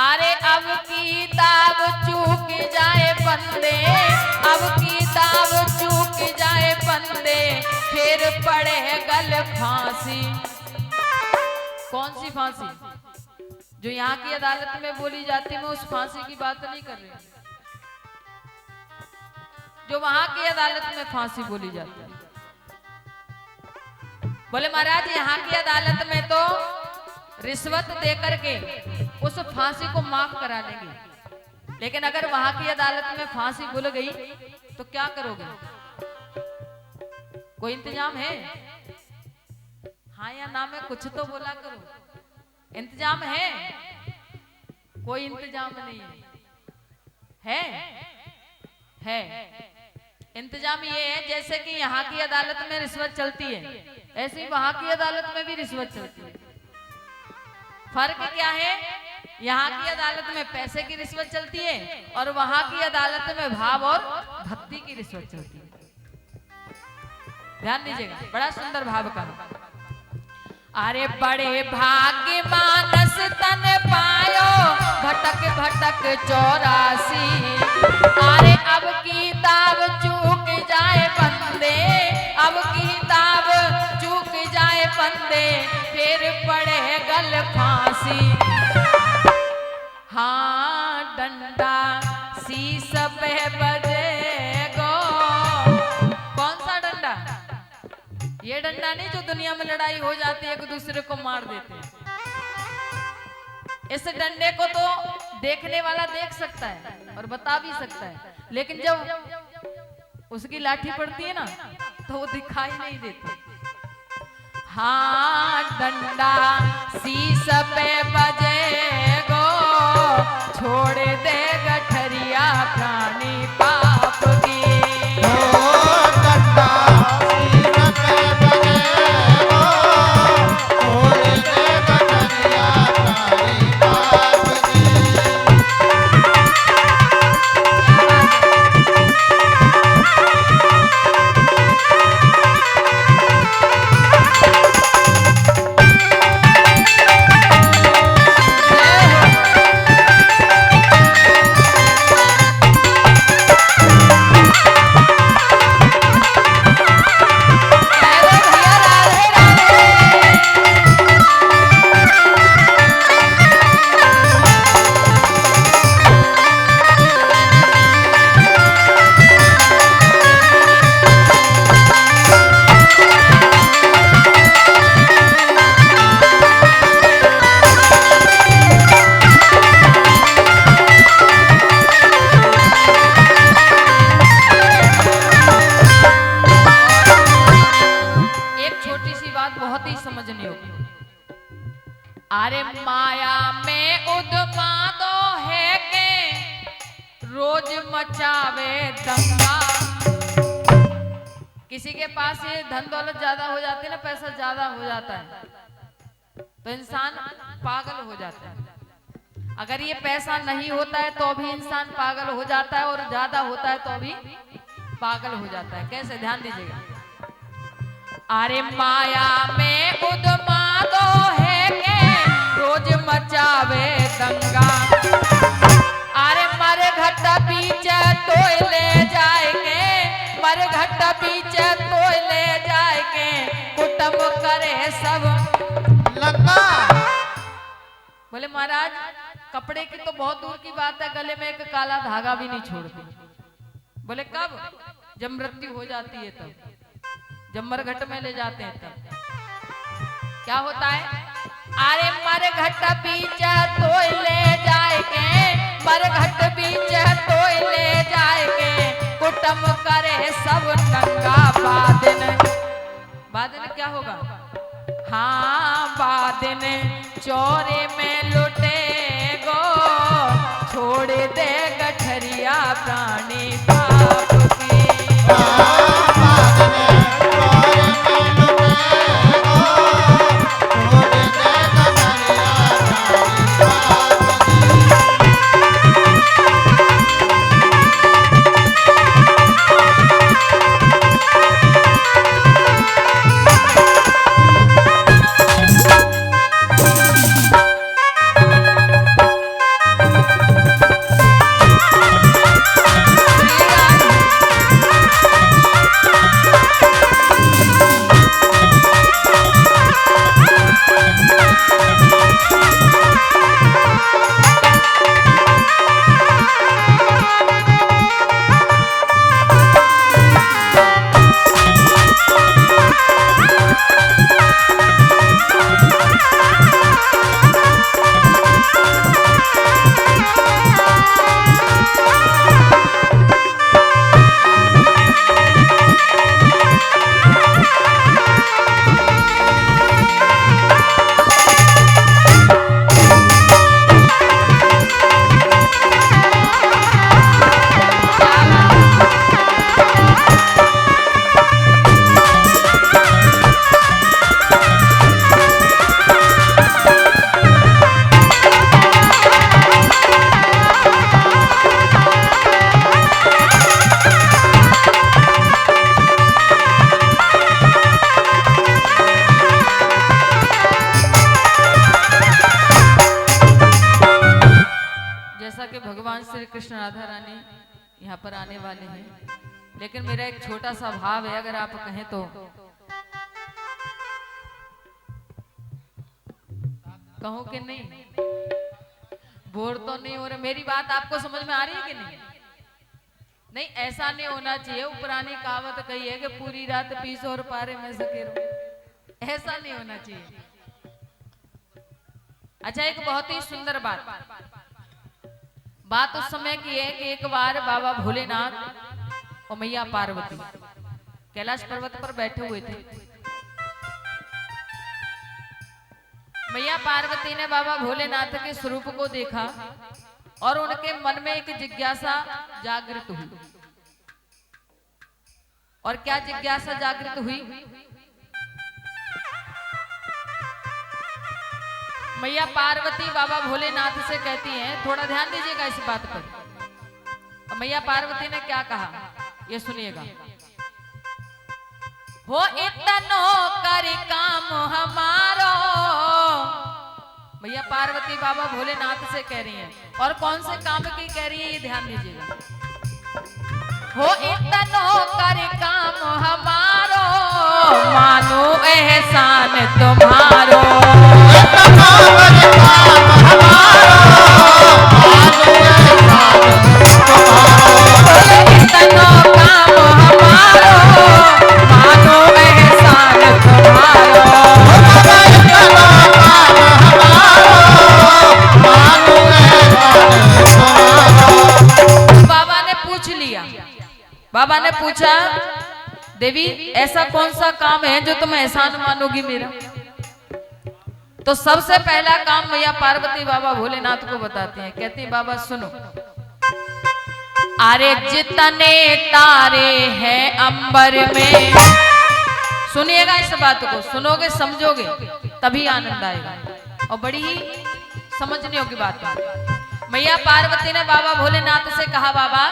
अरे अब की दाव चूक जाए बंदे, अब की दाव चूक जाए बंदे, फिर पड़े गल फांसी। कौन सी फांसी? जो यहाँ की अदालत में बोली जाती है, मैं उस फांसी की बात नहीं कर रही हूँ। जो वहां की अदालत में फांसी बोली जाती है। बोले महाराज यहाँ की अदालत में तो रिश्वत दे करके उस फांसी को माफ करा लेंगे, लेकिन अगर वहां की अदालत में फांसी भूल गई तो क्या करोगे? कोई इंतजाम है? हाँ या ना में कुछ तो बोला करो। इंतजाम है? कोई इंतजाम नहीं है। है इंतजाम ये है जैसे कि यहाँ की अदालत में रिश्वत चलती है, ऐसे ही वहां की अदालत में भी रिश्वत चलती है। फर्क क्या है? यहाँ की अदालत में पैसे की रिश्वत चलती है और वहां की अदालत में भाव और भक्ति की रिश्वत चलती है। ध्यान दीजिएगा, बड़ा सुंदर भाव का। अरे बड़े भाग्य मानस तन पायो, भटक भटक 84। अरे अब की दाव चूक जाए बंदे, अब की दाव चूक जाए बंदे, फिर पड़े गल फांसी। हाँ डंडा शीश पे बजेगो। कौन सा डंडा? ये डंडा नहीं जो दुनिया में लड़ाई हो जाती है, एक दूसरे को मार देते हैं। इस डंडे को तो देखने वाला देख सकता है और बता भी सकता है, लेकिन जब उसकी लाठी पड़ती है ना तो वो दिखाई नहीं देती। हाँ डंडा शीश पे बजेगो, छोड़ दे गठरिया प्राणी पाप की। अरे माया में उद्मादो है के रोज मचावे दंगा। किसी के पास ये धन दौलत ज्यादा हो जाती है ना, पैसा ज्यादा हो जाता है तो इंसान पागल हो जाता है। अगर ये पैसा नहीं होता है तो भी इंसान पागल हो जाता है, और ज्यादा होता है तो भी पागल हो जाता है। कैसे, ध्यान दीजिएगा। अरे माया में उद्मादो है के रोज मचावे दंगा। अरे मर घट बीच तोय ले जाएंगे, मर घट बीच तोय ले जाएंगे, कुटुंब करे सब लंका। बोले महाराज कपड़े की तो बहुत दूर की बात है, गले में एक काला धागा भी नहीं छोड़ते। बोले कब? जब मृत्यु हो जाती है तब, जब मरघट में ले जाते हैं तब क्या होता है? अरे मरघट बीच तोय ले जाएंगे, मरघट बीच तोय ले जाएंगे, कुटुंब करे सब नंगा। बादिन क्या होगा? हाँ बादिन चोरे में लुटे गो, छोड़ दे गठरिया प्राणी पाप की। कृष्ण राधा रानी यहाँ पर आने वाले हैं, लेकिन मेरा एक छोटा सा भाव है, अगर आप कहें तो कहो कि नहीं? बोर तो नहीं हो रहे? मेरी बात आपको समझ में आ रही है कि नहीं? नहीं, ऐसा नहीं होना चाहिए। वो पुरानी कहावत कही है कि पूरी रात पीसो और पारे में सके रहो, ऐसा नहीं होना चाहिए। अच्छा, एक बहुत ही सुंदर बात उस समय की है कि एक बार बाबा भोलेनाथ और मैया पार्वती कैलाश पर्वत पर बैठे हुए थे। मैया पार्वती ने बाबा भोलेनाथ के स्वरूप को देखा और उनके मन में एक जिज्ञासा जागृत हुई। और क्या जिज्ञासा जागृत हुई? मैया पार्वती बाबा भोलेनाथ से कहती हैं, थोड़ा ध्यान दीजिएगा इस बात पर। और मैया पार्वती ने क्या कहा ये सुनिएगा। हो इतनो कर काम हमारो, मैया पार्वती बाबा भोलेनाथ से कह रही हैं। और कौन से काम की कह रही है ये ध्यान दीजिएगा। हो इतनो कर काम हमारो, मानो एहसान तुम्हारो। बाबा ने पूछा, देवी ऐसा कौन सा काम है जो तुम एहसान मानोगी मेरा? तो सबसे पहला काम मैया पार्वती बाबा भोलेनाथ को बताते हैं। कहती हैं बाबा सुनो, अरे जितने तारे हैं अंबर में, सुनिएगा इस बात को, सुनोगे समझोगे तभी आनंद आएगा और बड़ी ही समझने योग्य बात है। मैया पार्वती ने बाबा भोलेनाथ से कहा बाबा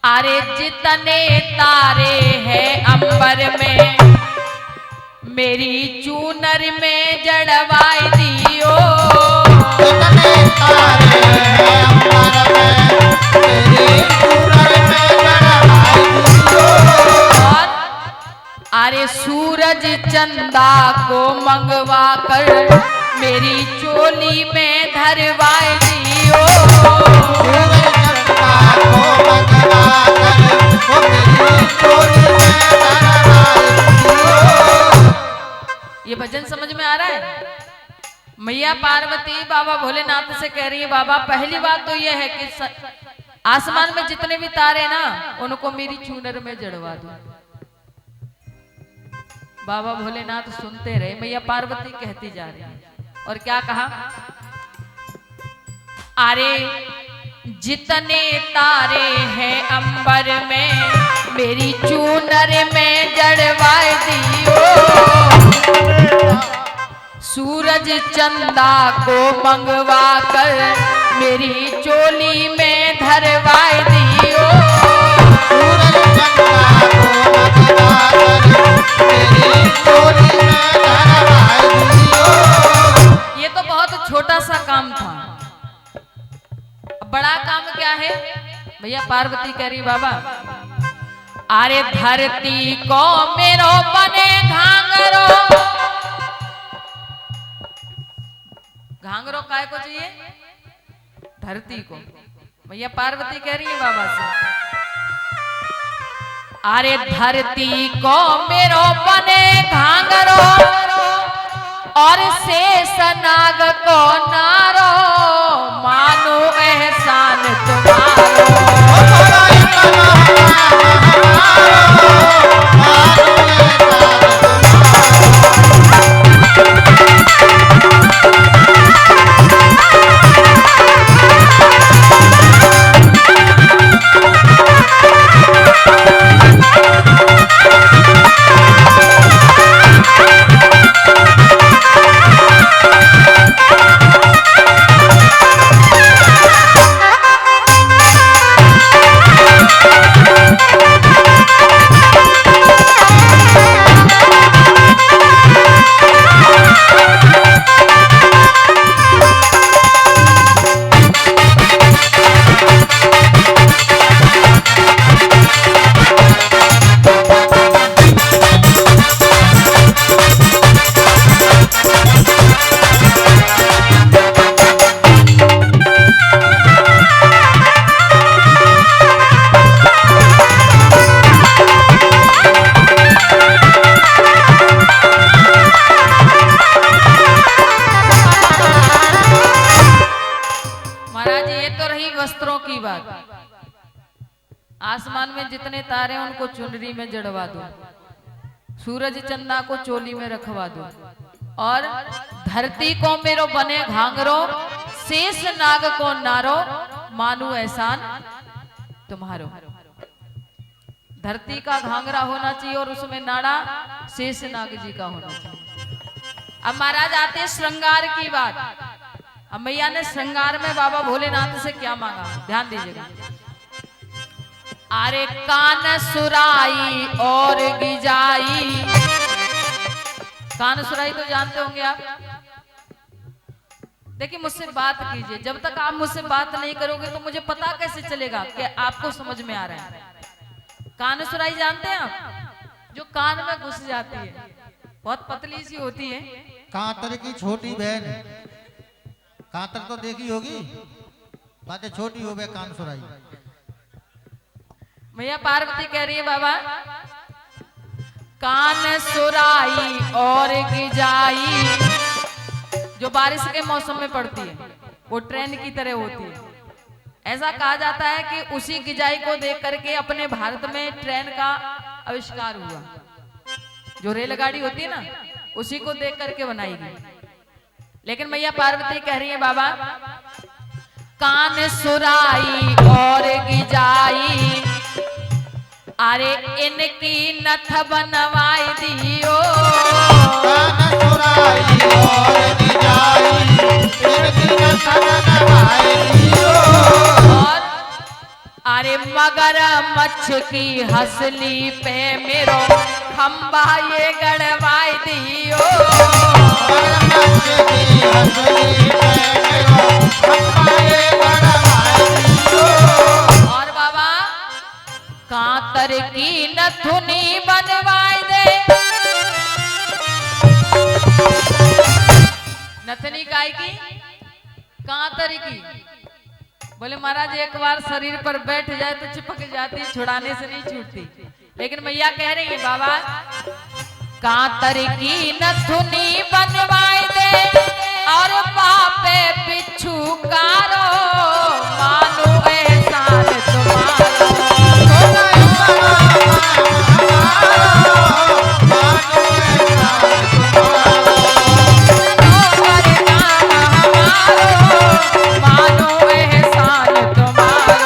अरे जितने तारे हैं अंबर में मेरी चूनर में जड़वाई दियो। जितने तारे हैं अंबर में मेरी चूनर में जड़वाई दियो। और अरे सूरज चंदा को मंगवा कर मेरी चोली में धरवाई दियो। सूरज चंदा को मंगवा कर वो मेरी चोली में धरवाई दियो। ये भजन समझ में आ रहा है? मैया पार्वती बाबा भोलेनाथ से कह रही है बाबा पहली बात तो ये है कि आसमान में जितने भी तारे ना उनको मेरी चूनर में जड़वा दो। बाबा भोलेनाथ सुनते रहे, मैया पार्वती कहती जा रही है और क्या कहा, अरे जितने तारे हैं अंबर में मेरी चूनर में जड़वाई दियो। सूरज चंदा को मंगवा कर मेरी चोली में धरवाई दियो। सूरज चंदा को मंगवा कर मेरी चोली में धरवाई दियो। ये तो बहुत छोटा सा काम था, बड़ा काम क्या है? भैया पार्वती कह रही बाबा अरे धरती को मेरो बने घांगरो। घांगरो काय को चाहिए? धरती को। भैया पार्वती कह रही है बाबा से अरे धरती को मेरो बने घांगरो और शेष नाग को नारो मानो एहसान तुम्हारो। आसमान में जितने तारे उनको चुनरी में जड़वा दो, सूरज चंदा को चोली में रखवा दो और धरती को मेरो बने घांगरो शेष नाग को नारो मानू एहसान तुम्हारो। धरती का घांगरा होना चाहिए और उसमें नाड़ा शेष नाग जी का होना चाहिए। अब महाराज आते हैं श्रृंगार की बात। अब मैया ने श्रृंगार में बाबा भोलेनाथ से क्या मांगा, ध्यान दीजिएगा। अरे कान सुराई और गिजाई। कान सुराई तो जानते होंगे आप। देखिए मुझसे बात कीजिए, जब तक आप मुझसे बात नहीं करोगे तो मुझे पता कैसे चलेगा कि आपको समझ में आ रहा है। कान सुराई जानते हैं आप? जो कान में घुस जाती है, बहुत पतली सी होती है। कांतर की छोटी बहन। कांतर तो देखी होगी, बातें छोटी हो गए कान सुराई। मैया पार्वती कह रही है बाबा कान सुराई और गिजाई, जो बारिश के मौसम में पड़ती है वो ट्रेन की तरह होती है। ऐसा कहा जाता है कि उसी गिजाई को देख करके अपने भारत में ट्रेन का आविष्कार हुआ। जो रेलगाड़ी होती है ना, उसी को देख करके बनाई गई। लेकिन मैया पार्वती कह रही है बाबा कान सुराई और गिजाई, अरे इनकी नथ बनवाई दियो। कान सुराई और गिजाई, इनकी नथ बनवाई दियो। और अरे मगर मच्छ की हसली पे मेरो खंबा ये गड़वाई दियो। मगरमच्छ की हंसली पे मेरो खंबा ये गड़वाई दियो। और बाबा कांतर की नथुनी बनवाई दे। नथनी काय की? कांतर की। बोले महाराज एक बार शरीर पर बैठ जाए तो चिपक जाती, छुड़ाने से नहीं छूटती। लेकिन मैया कह रही है बाबा कांतर की नथुनी बनवाई दे और पापे बिच्छू कारो मानो एहसान तुम्हारा। मानो एहसान तुम्हारा।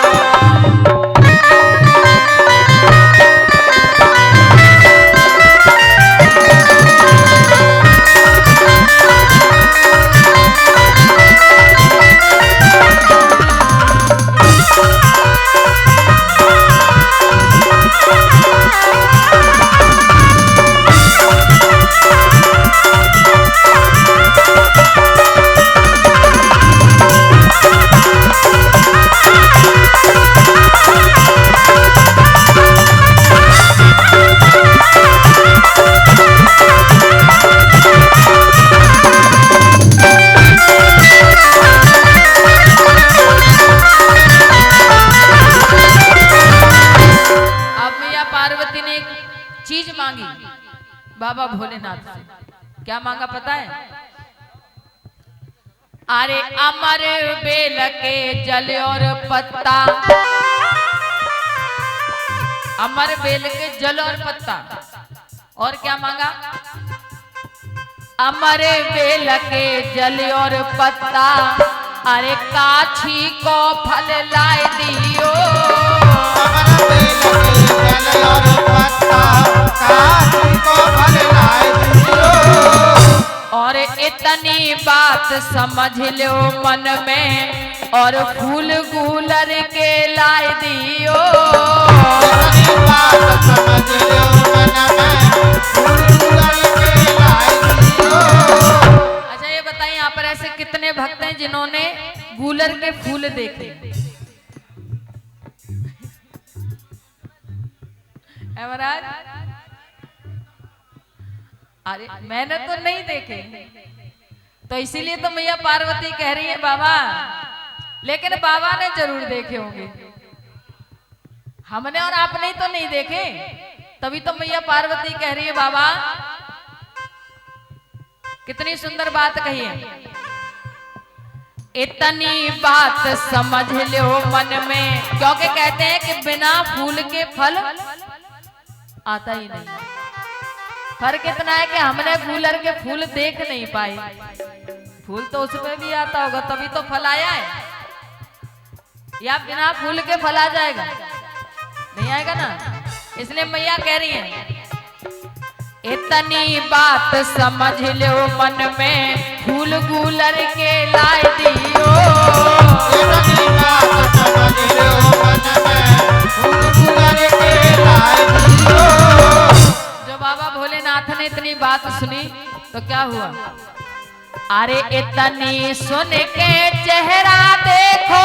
पार्वती ने एक चीज मांगी बाबा भोलेनाथ से। क्या मांगा पता है? अरे अमर बेल के जल और पत्ता, अमर बेल के जल और पत्ता। और क्या मांगा? अमर बेल के जल और पत्ता, अरे काछी को फल लाए दियो। अमर बेल के जल और पत्ता, काछी को फल लाए दियो। और इतनी बात समझ लो मन में और फूल गूलर के लाए दियो। इतनी बात समझ लो मन में फूल गूलर के लाए दियो। अच्छा ये बताइए यहाँ पर ऐसे कितने भक्त हैं जिन्होंने गूलर के फूल देखे? महाराज अरे मैंने तो नहीं देखे, तो इसीलिए तो मैया पार्वती कह रही है बाबा, लेकिन बाबा ने जरूर देखे होंगे। हमने और आपने तो नहीं देखे, तभी तो मैया पार्वती कह रही है बाबा। कितनी सुंदर बात कही है। इतनी बात समझ लो मन में, क्योंकि कहते हैं कि बिना फूल के फल आता ही नहीं। फर्क इतना है कि हमने गूलर के फूल देख नहीं पाए, फूल तो उसमें भी आता होगा तभी तो फल आया है। या बिना फूल के फल आ जाएगा? नहीं आएगा ना। इसलिए मैया कह रही है इतनी बात समझ लो मन में फूल गूलर के लाए दियो। इतनी बात समझ लो मन में फूल गूलर के लाए दियो। जो बाबा भोलेनाथ ने इतनी बात सुनी तो क्या हुआ? अरे इतनी सुन के चेहरा देखो,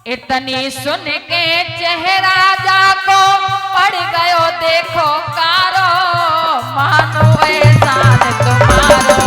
इतनी सुन के चेहरा जाको पड़ गयो देखो कारो मानो एहसान तुम्हारो।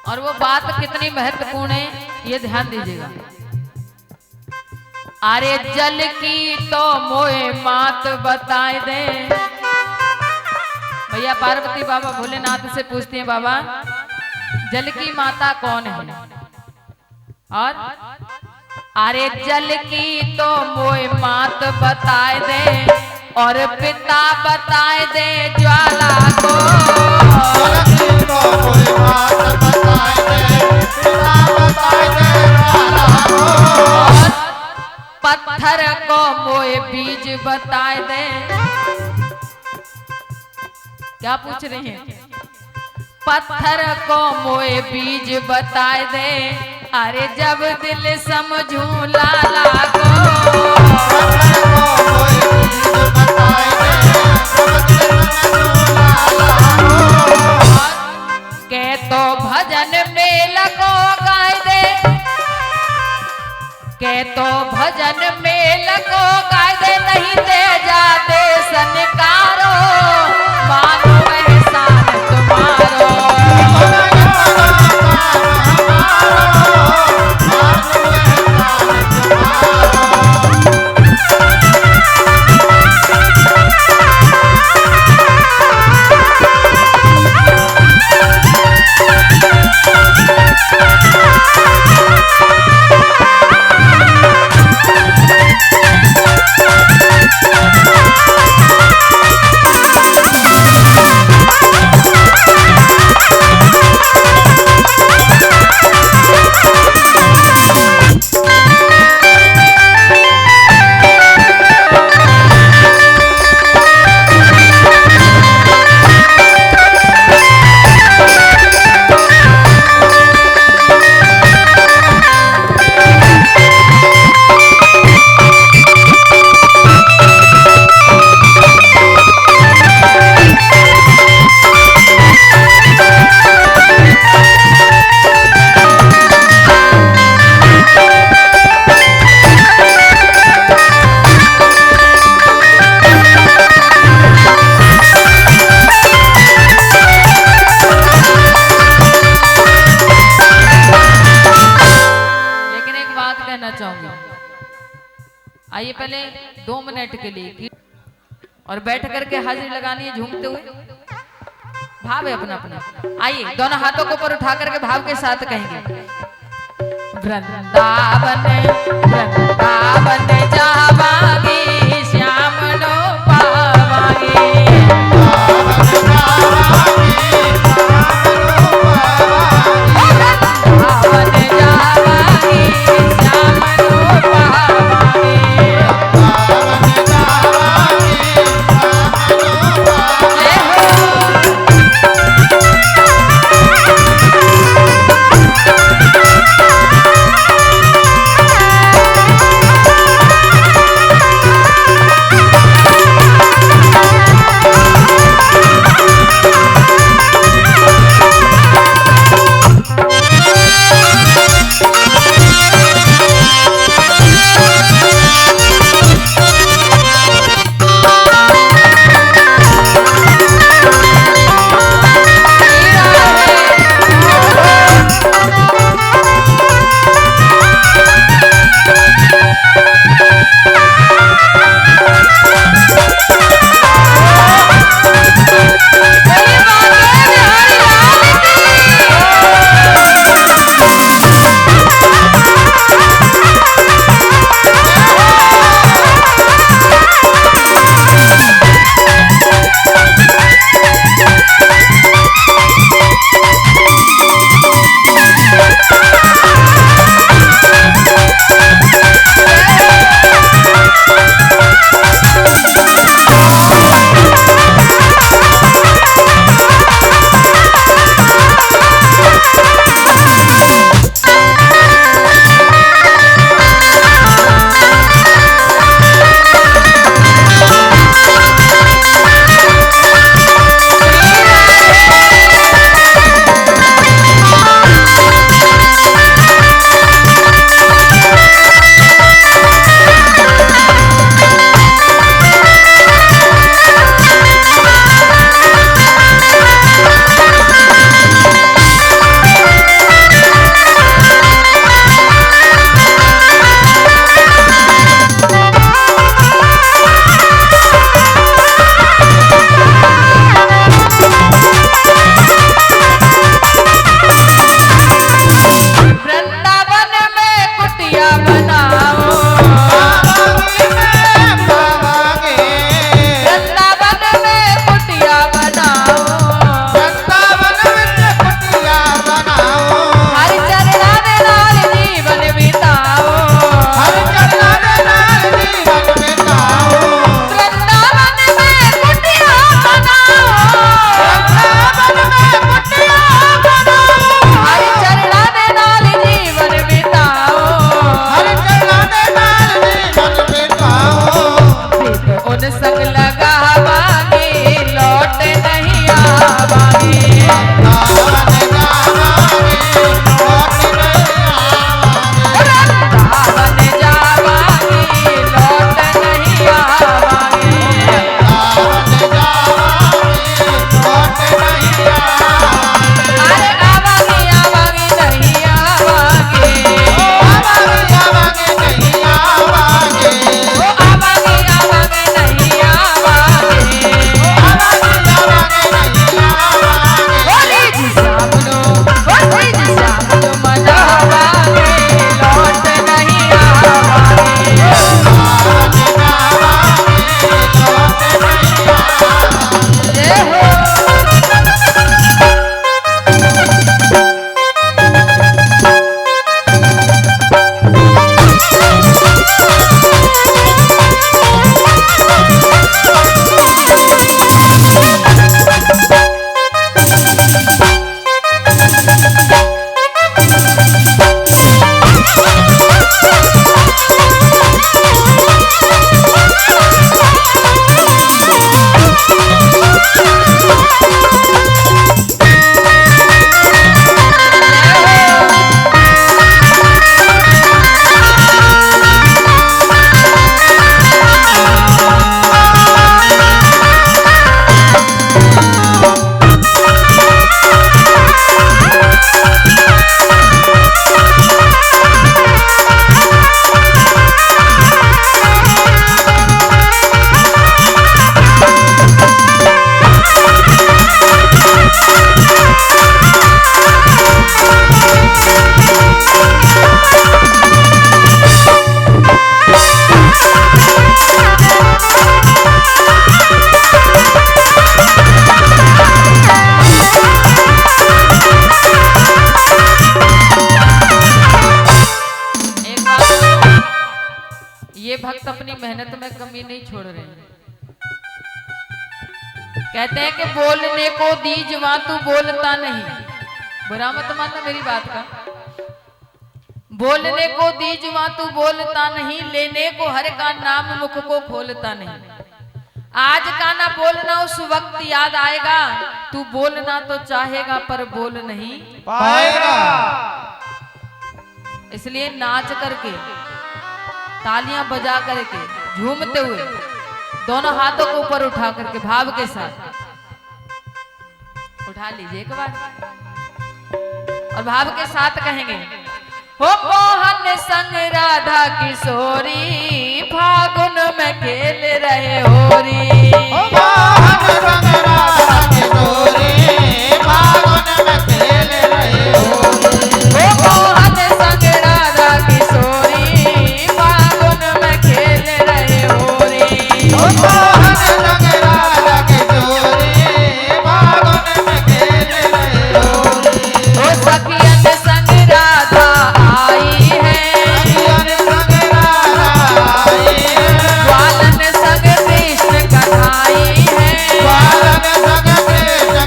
और वो बात कितनी महत्वपूर्ण है ये ध्यान दीजिएगा। अरे जल की तो मोए मात बताए दे। भैया पार्वती बाबा भोलेनाथ से पूछती हैं, बाबा जल की माता कौन है? और अरे जल की तो मोए मात बताए दे और पिता बताए दे ज्वाला को। तो कोई बात बताए दे, पिता बताए दे ज्वाला को। पत्थर को मोए बीज बताए दे। क्या पूछ रही हैं? पत्थर को मोए बीज बताए दे। अरे जब दिल समझू लाला को। पत्थर को कोई चीज बताए दे, जब दिल समझू लाला को। के तो भजन में लगो गाय दे। के तो भजन में लगो गाय दे। नहीं दे जाते सनकारो मानो एहसान तुम्हारो। आइए पहले 2 मिनट के लिए और बैठ करके हाजिरी लगानी है झूमते हुए। भाव है अपना अपना। आइए दोनों हाथों को ऊपर उठा करके भाव के साथ कहेंगे, वृंदावन वृंदावन जावांगी श्याम नो पावांगी। वृंदावन जावांगी श्याम नो पावांगी। मेहनत में कमी नहीं छोड़ रहे हैं। कहते हैं कि बोलने को दी जुबान तू बोलता नहीं, बुरा मत मानना मेरी बात का। बोलने को दी जुबान तू बोलता नहीं, लेने को हर का नाम मुख को खोलता नहीं। आज का ना बोलना उस वक्त याद आएगा, तू बोलना तो चाहेगा पर बोल नहीं पाएगा। इसलिए नाच करके, तालियां बजा करके, झूमते हुए, दोनों हाथों को ऊपर उठा करके भाव के साथ उठा लीजिए एक बार, और भाव के साथ कहेंगे, हो मोहन संग राधा किशोरी, फागुन में खेल रहे होरी। ओ मोहन संग राधा किशोरी, फागुन में खेल रहे होरी। हो मोहन संग राधा किशोरी, फागुन में खेल रहे होरी। ओ मोहन संग राधा किशोरी, फागुन में खेल रहे होरी। हो सखियन संग राधा आई है, सखियन संग राधा आई है, ग्वालन संग कृष्ण कन्हाई है। ग्वालन संग कृष्ण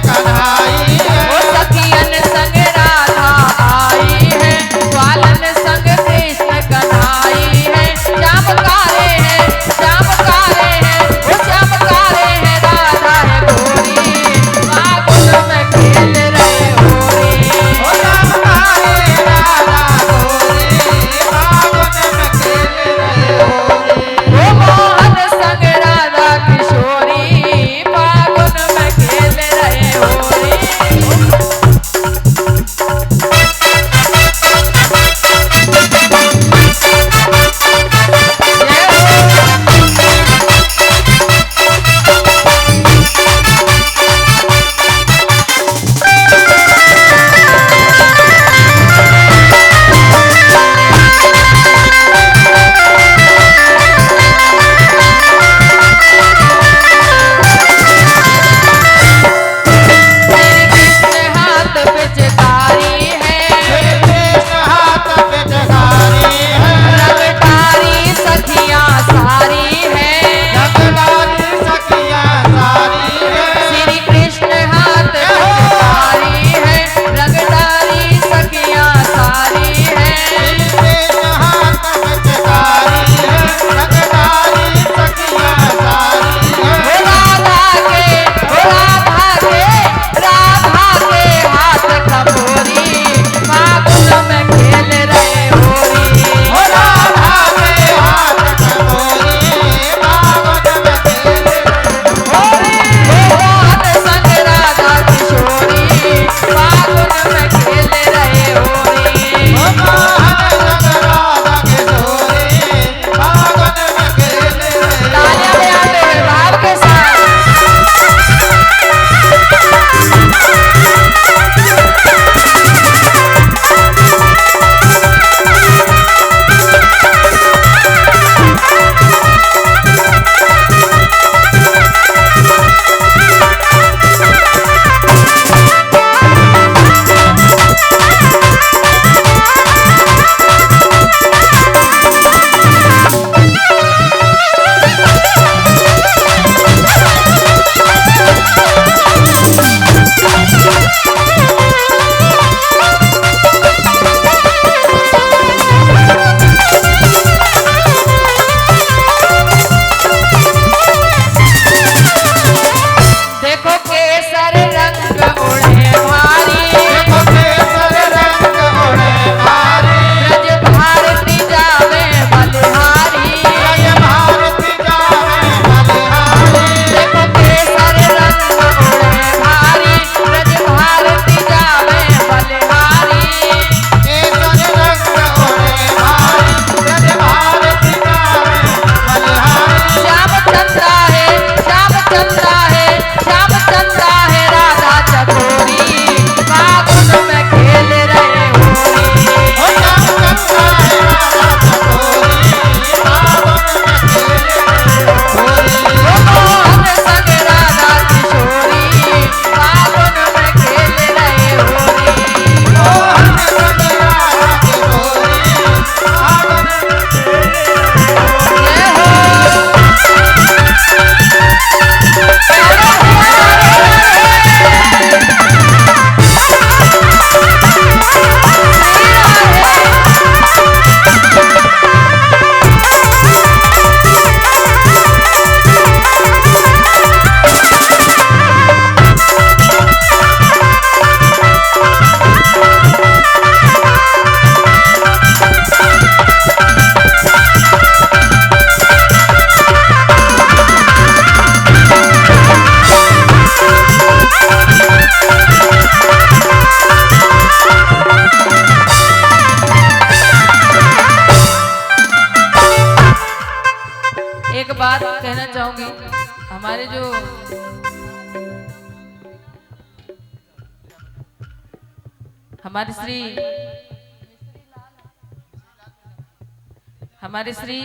हमारे श्री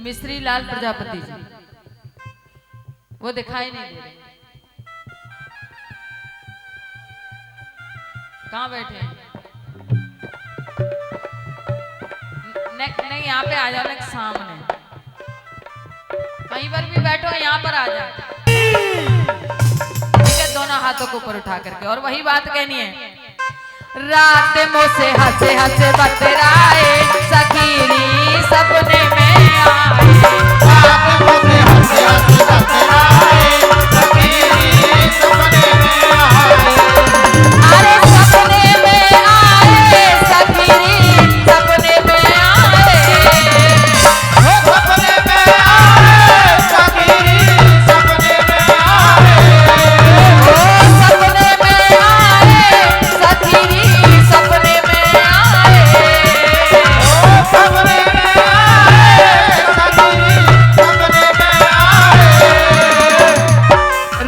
मिश्री लाल प्रजापति जी, वो दिखाई नहीं दे रहे, कहाँ बैठे हैं? नहीं, यहाँ पे आ जाओ, नेक्स्ट सामने कहीं पर भी बैठो, यहाँ पर आ जाओ, ठीक है? दोनों हाथों को ऊपर उठा करके, और वही बात कहनी है। रात मुझसे हंसे हंसे बतराए, सखीरी सपने में आए, रात मुझसे हंसे हंसे बतराए, सखीरी सपने में आए। अरे सपने में आए, सखीरी सपने में आए, हो सपने में आए, सखीरी सपने में आए। ओ सपने में आए, सखीरी सपने में आए, ओ सपने में आए, सखीरी सपने में आए।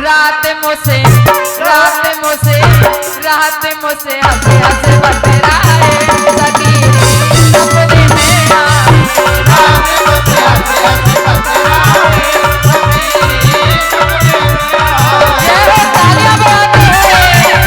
रात मुझसे हंसे हंसे बतराए, सखीरी सपने में आए। रात मुझसे हंसे हंसे बतराए, सखीरी सपने में आए। जय हो, तालियां बजाते हैं।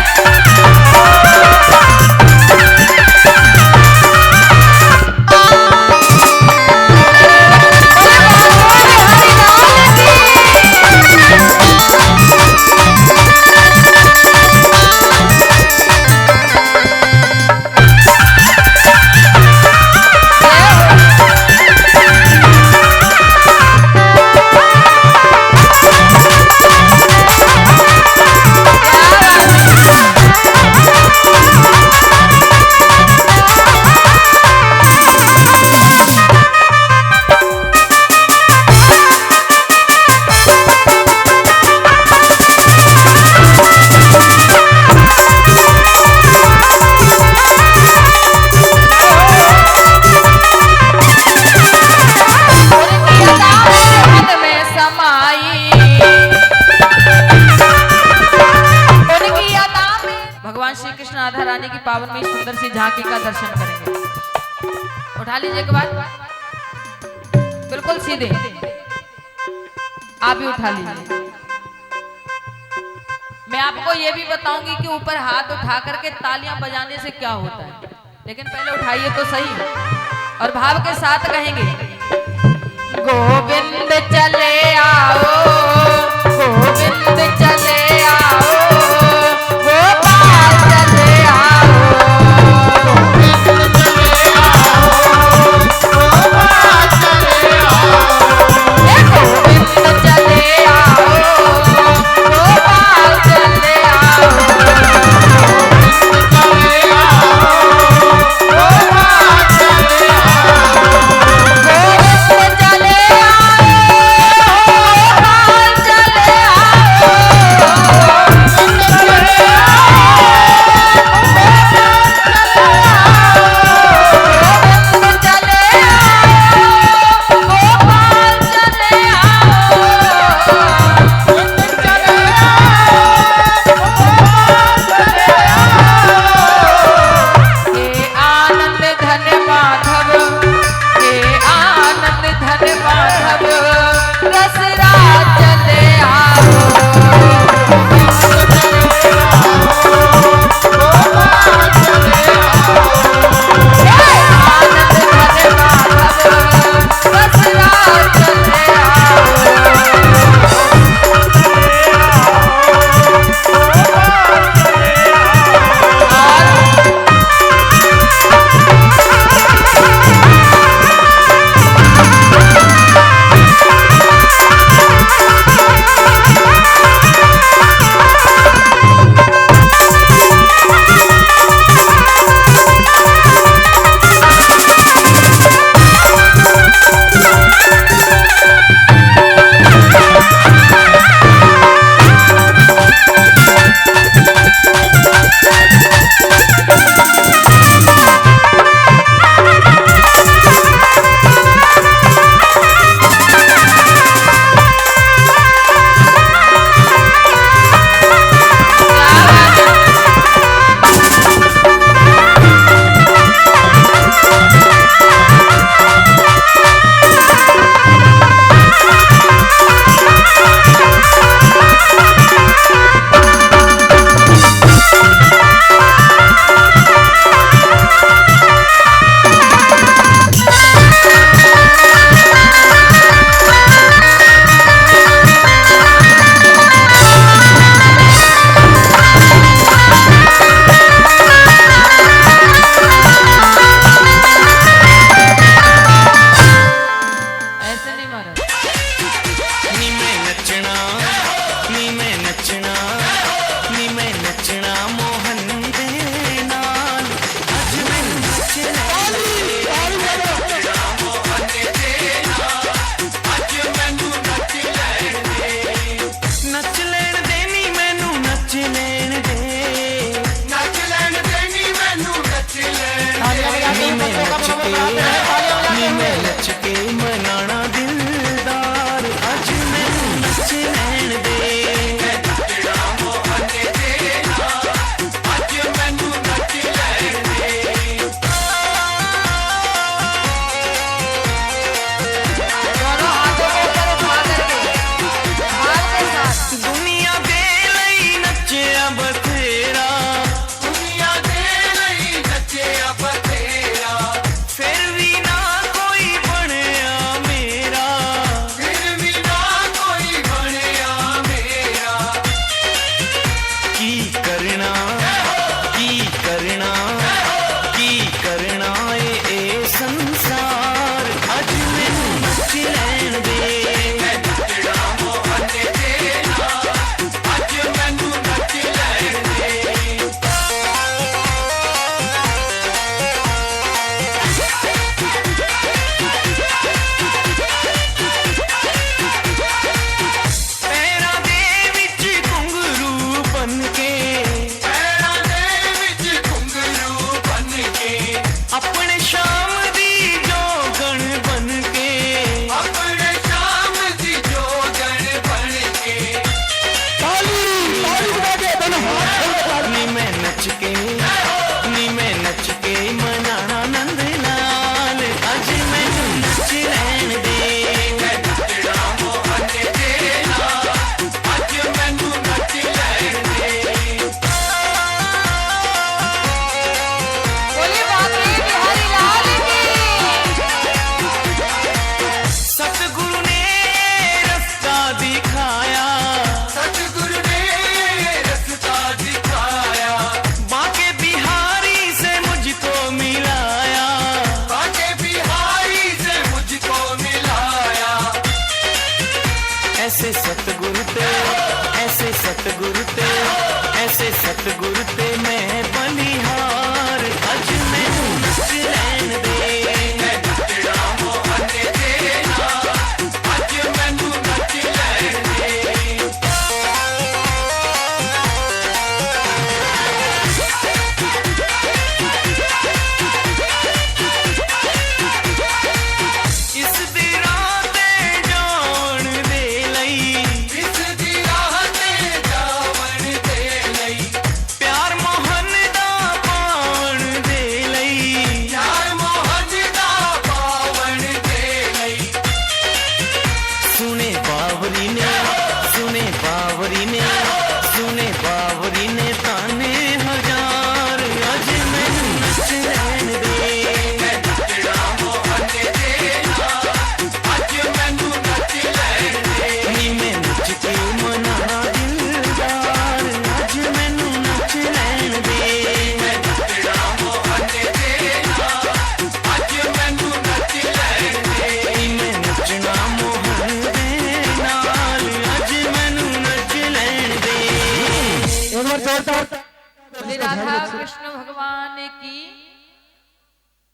भगवान श्री कृष्ण राधा रानी की पावन में सुंदर सी झांकी का दर्शन करेंगे। उठा लीजिए एक बार, बिल्कुल सीधे, आप भी उठा लीजिए। मैं आपको ये भी बताऊंगी कि ऊपर हाथ उठा करके तालियां बजाने से क्या होता है, लेकिन पहले उठाइए तो सही, और भाव के साथ कहेंगे, गोविंद चले आओ, गोविंद चले आओ, गोपाल चले आओ, गोविंद चले आओ, गोपाल चले आओ। गोविंद चले आओ, गोपाल चले आओ, गोविंद चले आओ, गोपाल चले आओ। गोविंद चले आओ, गोपाल चले आओ।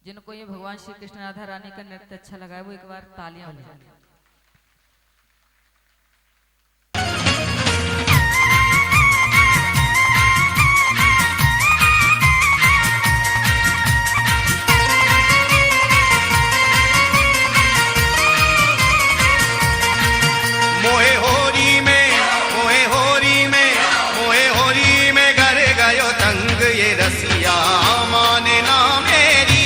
जिनको ये भगवान श्री कृष्ण राधा रानी का नृत्य अच्छा लगा है वो एक बार तालियां बजाएं। मोहे होरी में घर गयो तंग ये रसिया माने ना मेरी।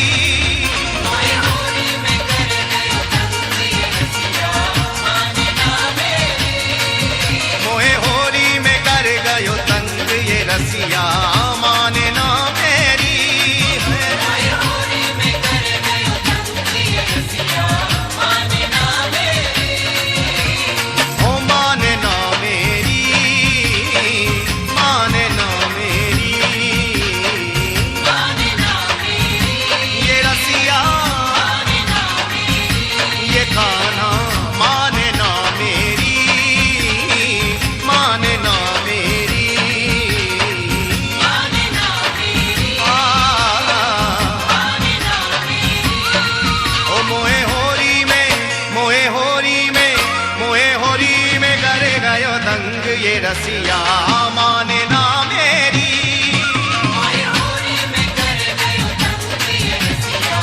मोहे होरी में घर गयो तंग ये रसिया माने ना मेरी। मोहे होरी में घर गयो तंग ये रसिया माने ना मेरी। मोहे होरी में घर गयो तंग ये रसिया माने ना मेरी। ओ माने ना मेरी, माने ना मेरी, माने ना मेरी। ये रसिया माने ना मेरी, ये खाना माने ना मेरी, माने ना मेरी, माने ना मेरी, माने ना मेरी। ओ मोहे होरी में, मोहे होरी में, मोहे होरी में करे गयो दंग ये रसिया माने ना मेरी। मोहे होरी में करे गयो दंग ये रसिया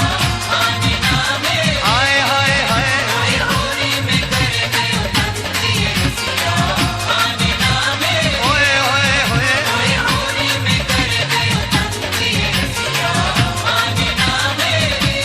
माने ना मेरी। हाय हाय हाय, मोहे होरी में करे गयो दंग ये रसिया माने ना मेरी। ओए ओए ओए, मोहे होरी में करे गयो दंग ये रसिया माने ना मेरी।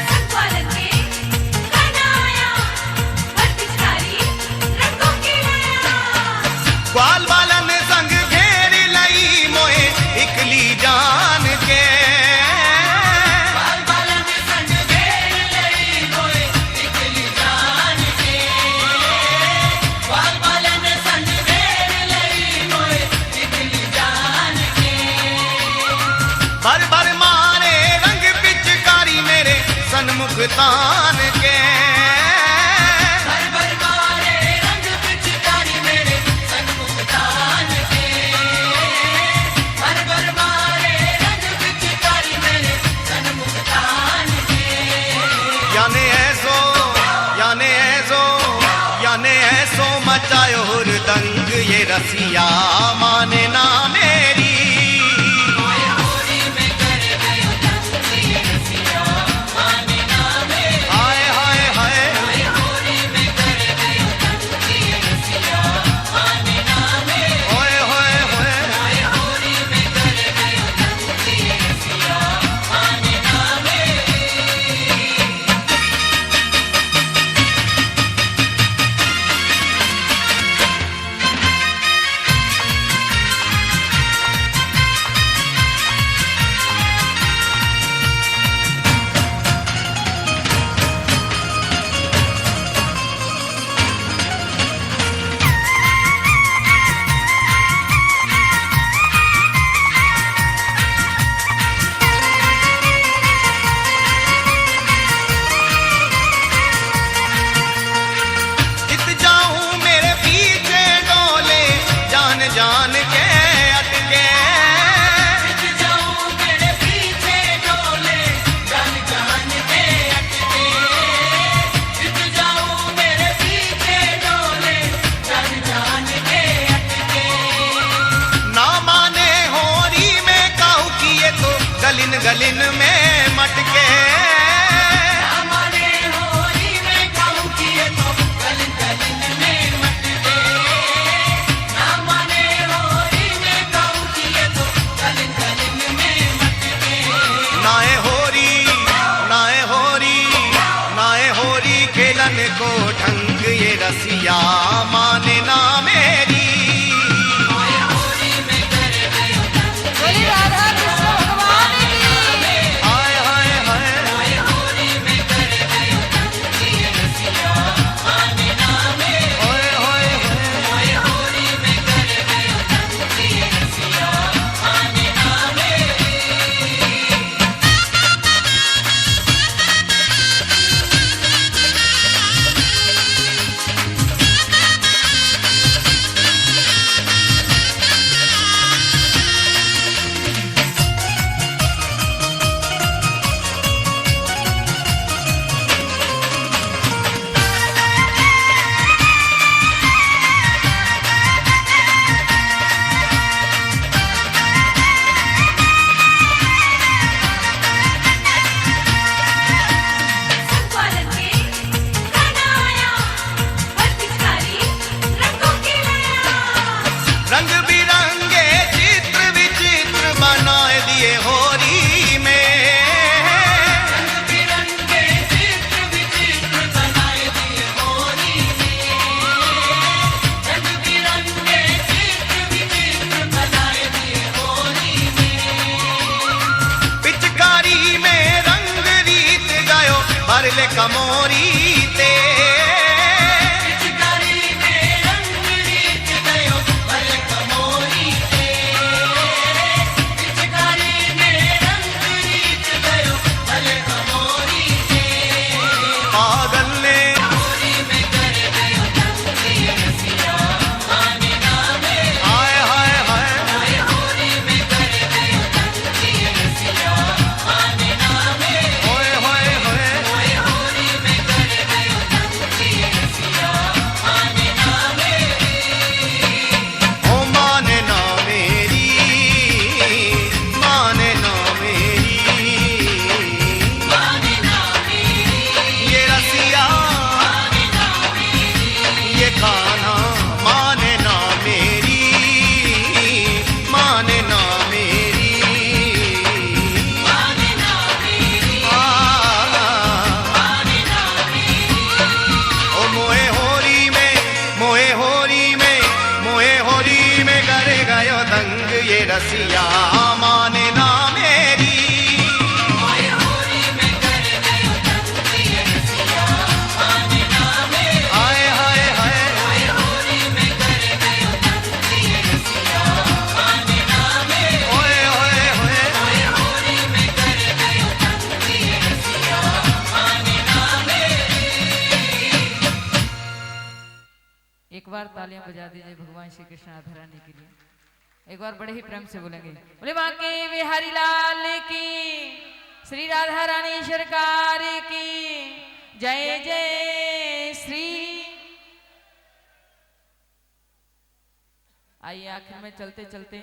संपालन के कनाया भट्टिकारी रंगों की नया। ग्वाल बालन संग घेर लई मोए इकली जान के। ग्वाल बालन संग घेर लई मोए इकली जान के। ग्वाल बालन संग घेर लई मोए इकली जान के। भर भर मारे रंग पिचकारी मेरे सन्मुख तान के। भर भर मारे रंग पिचकारी मेरे सन्मुख तान के। भर भर मारे रंग पिचकारी मेरे सन्मुख तान के। याने ऐसो, याने ऐसो, याने ऐसो मचायो हुरदंग ये रसिया माने ना मेरी। मोहे होरी में करे गयो दंग ये रसिया माने ना मेरी। हाय हाय हाय, मोहे होरी में करे गयो दंग ये रसिया माने ना मेरी। ओए होए होए, मोहे होरी में करे गयो दंग ये रसिया माने ना मेरी। कमोरी ते पागल ने हाय हाय हाय होए होए होए ओ माने ना मेरी माने ना मेरी ये रसिया ये खाना माने ना मेरी माने ना मेरी ओ मोए होरी में मोए होरी में मोए होरी में करे गयो दंग ये रसिया माने ना मेरी हाय हाय हाय ओए ओए ओए एक बार तालियां बजा दीजिए भगवान श्री कृष्ण राधा रानी के लिए। एक बार बड़े ही प्रेम से बोलेंगे, बोले बांके बिहारी लाल की, श्री राधा रानी सरकार की जय जय श्री। आइए आखिर में चलते चलते